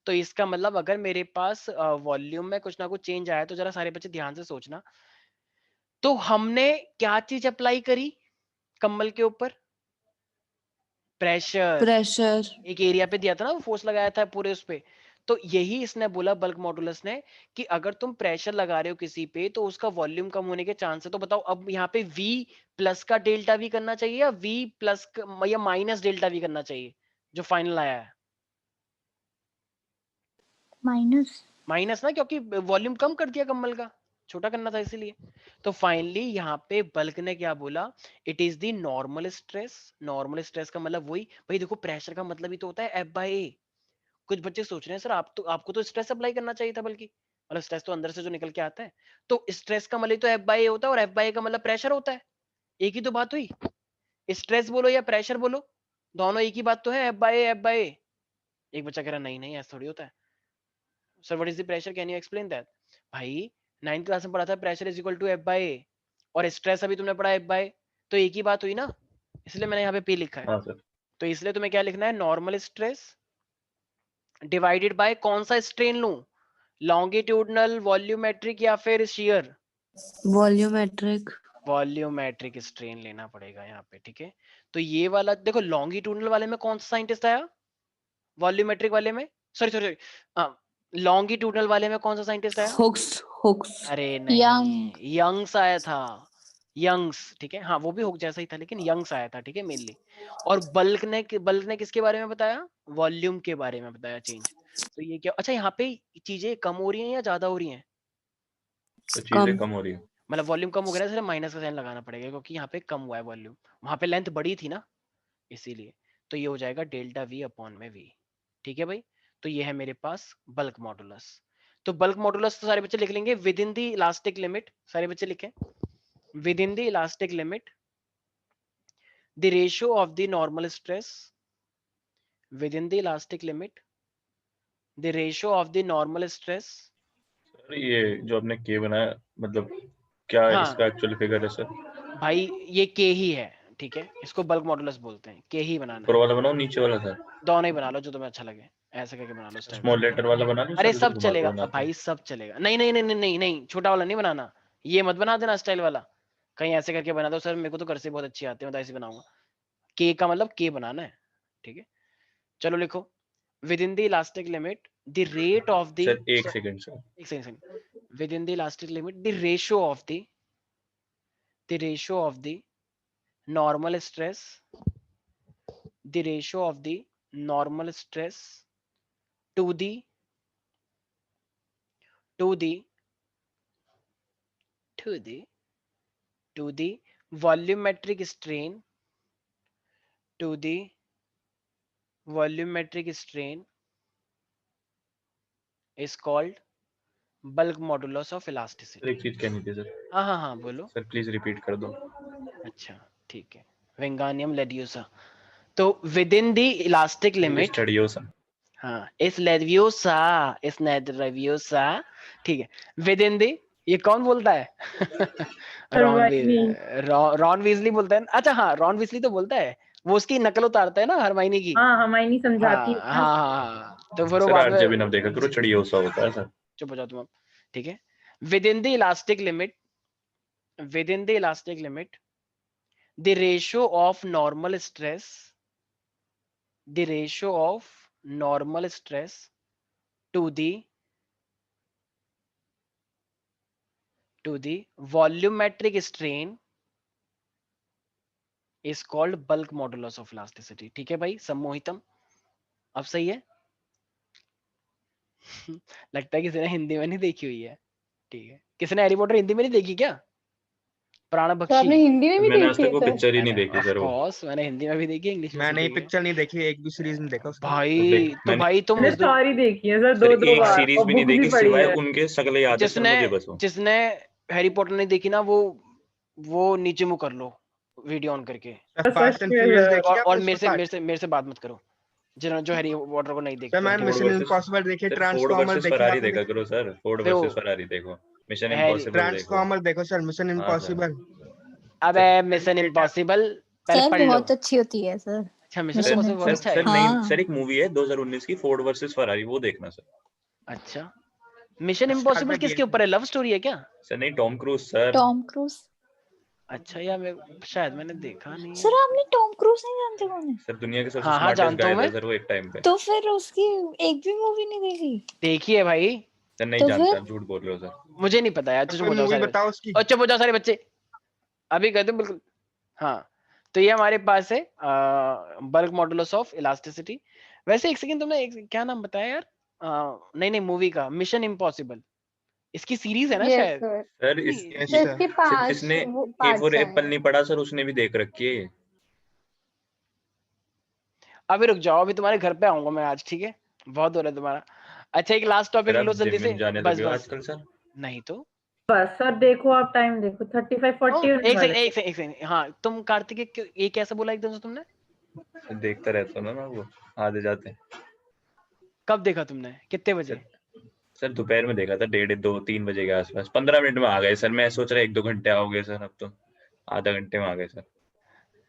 Speaker 1: तो इसका मतलब अगर मेरे पास वॉल्यूम में कुछ ना कुछ चेंज आया, तो जरा सारे बच्चे ध्यान से सोचना। तो हमने क्या चीज अप्लाई करी कंबल के ऊपर, प्रेशर,
Speaker 4: प्रेशर।
Speaker 1: एक एरिया पे दिया था ना, वो फोर्स लगाया था पूरे उस पे। तो यही इसने बोला बल्क मॉडुलस ने, कि अगर तुम प्रेशर लगा रहे हो किसी पे तो उसका वॉल्यूम कम होने के चांस है। तो बताओ अब यहाँ पे V प्लस का डेल्टा वी करना चाहिए, या V प्लस या माइनस डेल्टा वी करना चाहिए, जो फाइनल आया है
Speaker 2: माइनस।
Speaker 1: माइनस ना, क्योंकि वॉल्यूम कम कर दिया कंबल का, छोटा करना था इसीलिए। तो फाइनली यहाँ पे बल्क ने क्या बोला, it is the normal stress. Normal stress का मतलब वही भाई, देखो प्रेशर का मतलब ही तो होता है F/A। कुछ बच्चे सोच रहे हैं सर आप तो, आपको तो स्ट्रेस अप्लाई करना चाहिए था, बल्कि मतलब स्ट्रेस तो अंदर से जो निकल के आता है। तो स्ट्रेस का मतलब तो F/A होता है, और F/A का मतलब प्रेशर होता है। एक ही तो बात हुई, स्ट्रेस बोलो या प्रेशर बोलो, दोनों एक ही बात तो है, F/A। एक बच्चा कह रहा नहीं नहीं ऐसा थोड़ी होता है, sir what is the pressure, can you explain that. भाई 9th क्लास में पढ़ा था pressure is equal to F/A, और स्ट्रेस अभी तुमने पढ़ा F/A, तो एक ही बात हुई ना। इसलिए मैंने यहाँ पे P लिखा है।
Speaker 5: हाँ सर।
Speaker 1: तो इसलिए तुम्हें क्या लिखना है, नॉर्मल स्ट्रेस डिवाइडेड बाय कौन सा स्ट्रेन लूं, लॉन्गिट्यूडनल, वॉल्यूमेट्रिक या फिर शियर।
Speaker 4: वॉल्यूमेट्रिक।
Speaker 1: वॉल्यूमेट्रिक स्ट्रेन लेना पड़ेगा यहाँ पे, ठीक है। तो ये वाला देखो, लॉन्गिट्यूडनल वाले में कौन सा साइंटिस्ट आया, वॉल्यूमेट्रिक वाले में, सॉरी सॉरी, लॉन्गिट्यूडनल वाले में कौन सा साइंटिस्ट आया,
Speaker 4: हुक्स। हुक्स।
Speaker 1: अरे
Speaker 2: यंग।
Speaker 1: नहीं यंग्स आया था, यंग्स, ठीक है, हाँ वो भी हुक जैसा ही था, लेकिन यंग्स आया था, ठीक है, मेनली। और बल्क ने किसके बारे में बताया, वॉल्यूम के बारे में बताया चेंज। तो ये क्या, अच्छा यहाँ पे चीजें कम हो रही हैं या ज्यादा हो रही हैं,
Speaker 5: तो
Speaker 4: कम।
Speaker 5: चीजें कम हो रही है।
Speaker 1: मतलब वॉल्यूम कम हो गया ना, सिर्फ माइनस का साइन लगाना पड़ेगा, क्योंकि यहाँ पे कम हुआ है वॉल्यूम, वहां पे लेंथ बड़ी थी ना, इसीलिए। तो ये हो जाएगा डेल्टा V अपॉन में V, ठीक है भाई। तो ये है मेरे पास बल्क मॉडुलस। तो बल्क मॉडुलस तो सारे बच्चे लिख लेंगे, with in the elastic limit, सारे बच्चे लिखें, with in the elastic limit the ratio of the normal stress, within the elastic limit the ratio of the normal stress
Speaker 5: sir ये जो आपने के बनाया मतलब क्या
Speaker 1: हाँ।
Speaker 5: इसका एक्चुअल फिगर है सर?
Speaker 1: भाई ये के ही है, ठीक है, इसको बल्क मॉडुलस बोलते हैं, के ही बनाना
Speaker 5: ऊपर
Speaker 1: है।
Speaker 5: वाला बनाओ नीचे वाला सर?
Speaker 1: दोनों ही बना लो जो तुम्हें अच्छा लगे, ऐसे करके बना लो इस टाइप
Speaker 5: स्मॉल
Speaker 1: से।
Speaker 5: लेटर वाला बना लो
Speaker 1: अरे
Speaker 5: सर, जो
Speaker 1: सब
Speaker 5: घुमा के
Speaker 1: चलेगा
Speaker 5: बनाते हैं।
Speaker 1: भाई, सब चलेगा। नहीं नहीं नहीं नहीं नहीं नहीं, छोटा वाला नहीं बनाना, ये मत बना देना स्टाइल वाला, कहीं ऐसे करके बना दो सर, मेरे को तो कर्सिव बहुत अच्छी आती है, मैं तो ऐसे बनाऊंगा। के का मतलब के बनाना है, ठीक है। चलो लिखो, with in the elastic limit the rate of the,
Speaker 5: sir एक सेकंड सर,
Speaker 1: एक second, with in the elastic limit the ratio of the normal stress, the ratio of the normal stress to the volumetric strain, to the volumetric strain is called bulk modulus of
Speaker 5: sir एक
Speaker 1: elasticity।
Speaker 5: चीज कहनी थी sir.
Speaker 1: हाँ हाँ हाँ बोलो।
Speaker 5: Sir please repeat कर दो।
Speaker 1: अच्छा ठीक है, विंगानियम लेड्यूसा। तो with in the elastic limit,
Speaker 5: studio sir.
Speaker 1: हाँ इस लेवियोसा, इस लेवियोसा, ठीक है, विद इन दी, ये कौन बोलता है?
Speaker 7: हरमाइनी।
Speaker 1: रॉन वीजली बोलता है। अच्छा हाँ, रॉन वीजली तो बोलता है, वो उसकी नकल उतारता है ना हरमाइनी की।
Speaker 7: हाँ हरमाइनी
Speaker 1: हाँ
Speaker 7: समझाती है
Speaker 1: हाँ
Speaker 7: ना।
Speaker 1: हाँ, तो फिर वो
Speaker 5: सर
Speaker 1: बाद
Speaker 5: आरजे भी
Speaker 1: में,
Speaker 5: ना देखा करो, चढ़ियोसा होता है सर।
Speaker 1: चुप हो जाओ तुम अब, ठीक है। Within the elastic limit, within the elastic limit the ratio of normal stress, the ratio of normal stress to the volumetric strain is called bulk modulus of elasticity। ठीक है भाई, सम्मोहितम, अब सही है। लगता है किसी ने हिंदी में नहीं देखी हुई है, ठीक है। किसी ने हैरी पॉटर हिंदी में नहीं देखी क्या?
Speaker 3: तो
Speaker 1: प्राणभक्षी।
Speaker 3: आपने हिंदी में भी
Speaker 5: मैंने आज
Speaker 3: देखी
Speaker 5: तक
Speaker 3: है
Speaker 5: वो
Speaker 3: सर?
Speaker 5: पिक्चर ही नहीं देखी
Speaker 1: ऑफ
Speaker 5: सर वो।
Speaker 1: कोर्स मैंने हिंदी में भी देखी, इंग्लिश में भी
Speaker 6: मैंने ये
Speaker 1: देखी है।
Speaker 6: पिक्चर नहीं देखी, एक भी सीरीज नहीं देखा उसका।
Speaker 1: भाई तो
Speaker 5: मैंने
Speaker 1: भाई तुम
Speaker 7: मैंने
Speaker 1: इस दुन...
Speaker 7: सारी देखी है सर,
Speaker 5: सर
Speaker 7: 2
Speaker 5: एक
Speaker 7: बार,
Speaker 5: सीरीज
Speaker 7: और
Speaker 5: भी नहीं
Speaker 7: बुक भी
Speaker 5: देखी
Speaker 7: पढ़ी
Speaker 5: सिवाय
Speaker 7: है।
Speaker 5: उनके शक्लें याद है सर
Speaker 1: जिसने
Speaker 5: मुझे बस वो।
Speaker 1: जिसने हैरी पॉटर नहीं देखी ना, वो नीचे मुंह कर लो वीडियो ऑन करके,
Speaker 6: फास्ट एंड
Speaker 7: में
Speaker 6: फ्यूरियस
Speaker 7: सर।
Speaker 6: देखी
Speaker 1: और
Speaker 6: आपने उसका पार्ट?
Speaker 1: मेरे से बात मत करो, जो हैरी पॉटर को नहीं
Speaker 6: सर
Speaker 1: देखते
Speaker 6: मैंने
Speaker 1: हैं।
Speaker 5: फोर्ड
Speaker 6: मिशन
Speaker 5: वर्सेस
Speaker 6: इम्पॉसिबल देखी,
Speaker 5: सर, फोर्ड
Speaker 6: ट्रांसफॉर्मर
Speaker 5: वर्सेस
Speaker 6: देखी
Speaker 5: फरारी
Speaker 6: आपने?
Speaker 5: देखा करो सर, फोर्ड
Speaker 1: फिर वो
Speaker 5: वर्सेस फरारी देखो, मिशन
Speaker 1: हैरी,
Speaker 5: इम्पॉसिबल देखो।
Speaker 6: ट्रांसफॉर्मर देखो सर, मिशन
Speaker 5: हाँ सर।
Speaker 6: इम्पॉसिबल।
Speaker 1: अबे मिशन इम्पॉसिबल पहले
Speaker 4: सर
Speaker 1: पढ़ लो।
Speaker 4: बहुत अच्छी होती है सर।
Speaker 1: अच्छा मिशन
Speaker 5: सर
Speaker 1: इम्पॉसिबल बहुत
Speaker 5: सर
Speaker 1: अच्छा
Speaker 5: सर
Speaker 1: है।
Speaker 5: नहीं
Speaker 4: हाँ।
Speaker 5: सर, एक मूवी है 2019 की फोर्ड वर्सेस फरारी, वो देखना सर।
Speaker 1: अच्छा मिशन
Speaker 6: स्टार
Speaker 1: इम्पॉसिबल
Speaker 6: पे
Speaker 1: किसके
Speaker 6: बेस्ड
Speaker 1: ऊपर है, लव स्टोरी है क्या?
Speaker 5: सर नहीं, Tom cruise sir.
Speaker 4: Tom cruise.
Speaker 1: अच्छा यार मैं शायद मैंने देखा नहीं
Speaker 4: सर
Speaker 1: है।
Speaker 4: आपने टॉम क्रूज नहीं जानते कौन है?
Speaker 5: सर दुनिया के सबसे
Speaker 1: हाँ हाँ
Speaker 5: स्मार्टेस्ट
Speaker 1: जानता हूँ
Speaker 5: गाय
Speaker 1: मैं,
Speaker 5: था सर वो एक टाइम पे।
Speaker 4: तो फिर उसकी एक भी मूवी नहीं देखी?
Speaker 1: देखी है भाई।
Speaker 5: सर नहीं
Speaker 4: तो
Speaker 5: जानते,
Speaker 4: फिर
Speaker 5: आप झूठ बोल रहे हो सर।
Speaker 1: मुझे नहीं पता यार, चुप
Speaker 6: कोई
Speaker 1: हो जाओ
Speaker 6: मूवी
Speaker 1: सारे
Speaker 6: बताओ
Speaker 1: बच्चे,
Speaker 6: उसकी।
Speaker 1: चुप हो जाओ सारे बच्चे, अभी कहते हो बिल्कुल। हाँ तो ये हमारे पास है बल्क मॉडुलस ऑफ इलास्टिसिटी। वैसे एक सेकंड, तुमने क्या नाम बताया यार? नहीं नहीं, मूवी का मिशन इम्पॉसिबल, इसकी सीरीज है ना
Speaker 3: यस
Speaker 1: शायद?
Speaker 3: सर।
Speaker 5: सर
Speaker 1: नहीं,
Speaker 6: यस
Speaker 3: सर
Speaker 6: सर।
Speaker 3: इसके
Speaker 5: सर
Speaker 3: 5
Speaker 5: जिसने ए
Speaker 3: पार्ट्स
Speaker 5: फॉर
Speaker 3: हैं।
Speaker 5: एप्पल नहीं पढ़ा सर, उसने भी देख रखी है।
Speaker 1: अभी रुक जाओ, अभी तुम्हारे घर पे आऊंगा मैं आज, ठीक है, बहुत हो रहा है तुम्हारा। अच्छा एक लास्ट टॉपिक
Speaker 5: सर
Speaker 1: लो
Speaker 5: आप
Speaker 1: जल्दी
Speaker 5: जिम
Speaker 1: से,
Speaker 5: विम जाने
Speaker 1: बस
Speaker 5: लगे हो
Speaker 1: बस।
Speaker 5: आजकल सर।
Speaker 1: नहीं तो
Speaker 7: बस सर देखो, आप टाइम देखो 35-40 होने
Speaker 1: एक
Speaker 7: वाले
Speaker 1: सेकंड एक सेकंड एक सेकंड, हाँ तुम कार्तिक ये कैसे बोला एकदम से तुमने?
Speaker 5: सर देखता रहता हूँ ना वो, आधे जाते हैं।
Speaker 1: कब देखा तुमने, कितने बजे?
Speaker 5: सर सर दोपहर में देखा था, 1:30-2-3 बजे के आसपास, 15 मिनट में आ गए सर। मैं सोच रहा 1-2 घंटे आओगे सर, अब तो आधा घंटे में आ गए सर।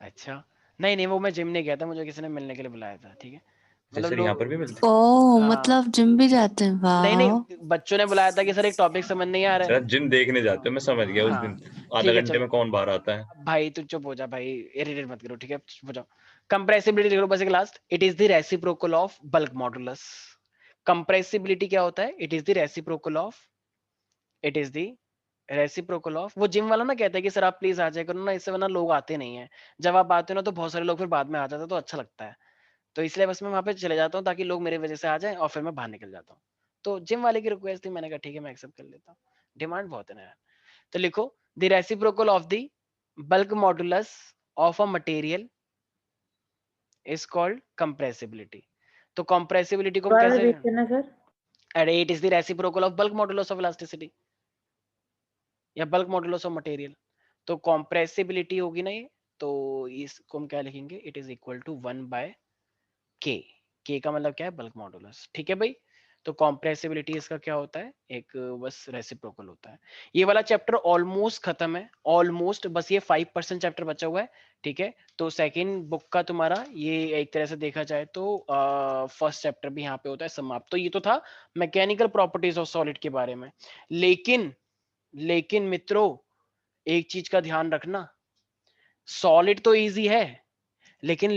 Speaker 1: अच्छा नहीं नहीं, वो मैं जिम नहीं गया था, मुझे किसी ने मिलने के लिए बुलाया था, ठीक है,
Speaker 5: अच्छा
Speaker 1: मतलब
Speaker 5: सर यहाँ
Speaker 1: लोग।
Speaker 5: पर भी मिलते
Speaker 4: ओ
Speaker 1: हाँ
Speaker 4: मतलब जिम भी जाते हैं,
Speaker 1: नहीं
Speaker 4: वाह।
Speaker 1: नहीं, बच्चों ने बुलाया था कि सर एक टॉपिक समझ नहीं आ
Speaker 5: हैं
Speaker 1: रहा
Speaker 5: सर,
Speaker 1: है।
Speaker 5: आप जिम देखने जाते हो, मैं समझ गया उस
Speaker 1: हाँ
Speaker 5: दिन। आधा
Speaker 1: ठीक है
Speaker 5: घंटे
Speaker 1: चलो,
Speaker 5: में कौन बाहर आता है?
Speaker 1: भाई तू चुप हो जा भाई, इरिटेट मत करो, ठीक है, चुप हो जाओ। कंप्रेसिबिलिटी लिख लो बस एक last, it is the reciprocal of bulk modulus. Compressibility क्या होता है? It is the reciprocal of, it is the reciprocal of, वो जिम वाला ना कहता है कि सर आप प्लीज आ जाए करो ना, इससे वरना लोग आते नहीं है, जब आप आते हो ना तो बहुत सारे लोग फिर बाद में आ जाते हैं, तो अच्छा लगता है, तो इसलिए बस मैं वहां पे चले जाता हूँ ताकि लोग मेरी वजह से आ जाएं और फिर मैं बाहर निकल जाता हूँ। तो जिम वाले की रिक्वेस्ट थी, मैंने कहा ठीक है मैं एक्सेप्ट कर लेता हूँ, डिमांड बहुत है ना यार। तो लिखो the reciprocal of the bulk modulus of a material is called compressibility. तो कंप्रेसिबिलिटी को हम
Speaker 7: बार में
Speaker 1: कैसे,
Speaker 7: देखते ना सर।
Speaker 1: अरे it is the reciprocal of bulk modulus of elasticity या बल्क मॉडुलस ऑफ मटेरियल। तो कंप्रेसिबिलिटी होगी ना ये, तो इसको हम क्या लिखेंगे, it is equal to 1/k। के का मतलब क्या है? बल्क मॉडुलस, ठीक है भाई। तो कॉम्प्रेसिबिलिटी इसका क्या होता है, एक बस रेसिप्रोकल होता है। ये वाला चैप्टर ऑलमोस्ट खत्म है, ऑलमोस्ट, बस ये 5% चैप्टर बचा हुआ है, ठीक है। तो सेकंड बुक का तुम्हारा ये एक तरह से देखा जाए तो फर्स्ट चैप्टर भी यहाँ पे होता है समाप्त। तो ये तो था मैकेनिकल प्रॉपर्टीज ऑफ सॉलिड के बारे में। लेकिन मित्रों एक चीज का ध्यान रखना, सॉलिड तो इजी है, लेकिन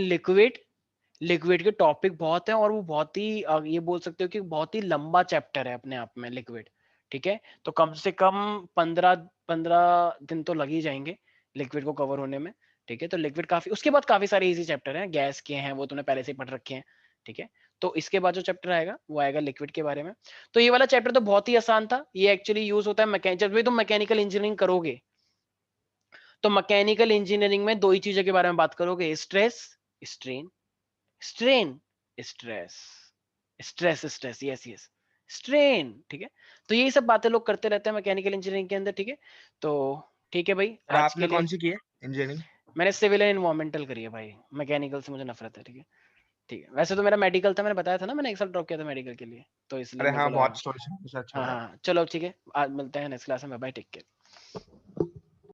Speaker 1: लिक्विड के टॉपिक बहुत हैं और वो बहुत ही ये बोल सकते हो कि बहुत ही लंबा चैप्टर है अपने आप में लिक्विड, ठीक है। तो कम से कम 15 दिन तो लग ही जाएंगे लिक्विड को कवर होने में, ठीक है। तो लिक्विड काफी, उसके बाद काफी सारे इजी चैप्टर हैं, गैस के हैं वो तुमने पहले से ही पढ़ रखे हैं, ठीक है। तो इसके बाद जो चैप्टर आएगा वो आएगा लिक्विड के बारे में। तो ये वाला चैप्टर तो बहुत ही आसान था, ये एक्चुअली यूज होता है जब भी तुम मैकेनिकल इंजीनियरिंग करोगे तो मैकेनिकल इंजीनियरिंग में दो ही चीजों के बारे में बात करोगे, stress strain, strain stress, stress yes strain, ठीक है। तो यही सब बातें लोग करते रहते हैं मैकेनिकल इंजीनियरिंग के अंदर, ठीक है। तो ठीक है भाई,
Speaker 6: और
Speaker 1: आज
Speaker 6: आपने
Speaker 1: के लिए
Speaker 6: कौन सी की है इंजीनियरिंग?
Speaker 1: मैंने सिविल एंड एनवायरमेंटल करी है भाई, मैकेनिकल से मुझे नफरत है, ठीक है। ठीक है, वैसे तो मेरा मेडिकल था, मैंने बताया था ना, मैंने एक साल ड्रॉप किया था मेडिकल के लिए, तो इसलिए
Speaker 6: अरे
Speaker 1: मेरे
Speaker 6: हाँ,
Speaker 1: को
Speaker 6: बहुत
Speaker 1: लगा।
Speaker 6: स्टोरी अच्छा
Speaker 1: हाँ
Speaker 6: लगा।
Speaker 1: हाँ चलो ठीक है, आज मिलते हैं नेक्स्ट क्लास में, बाय, टेक केयर।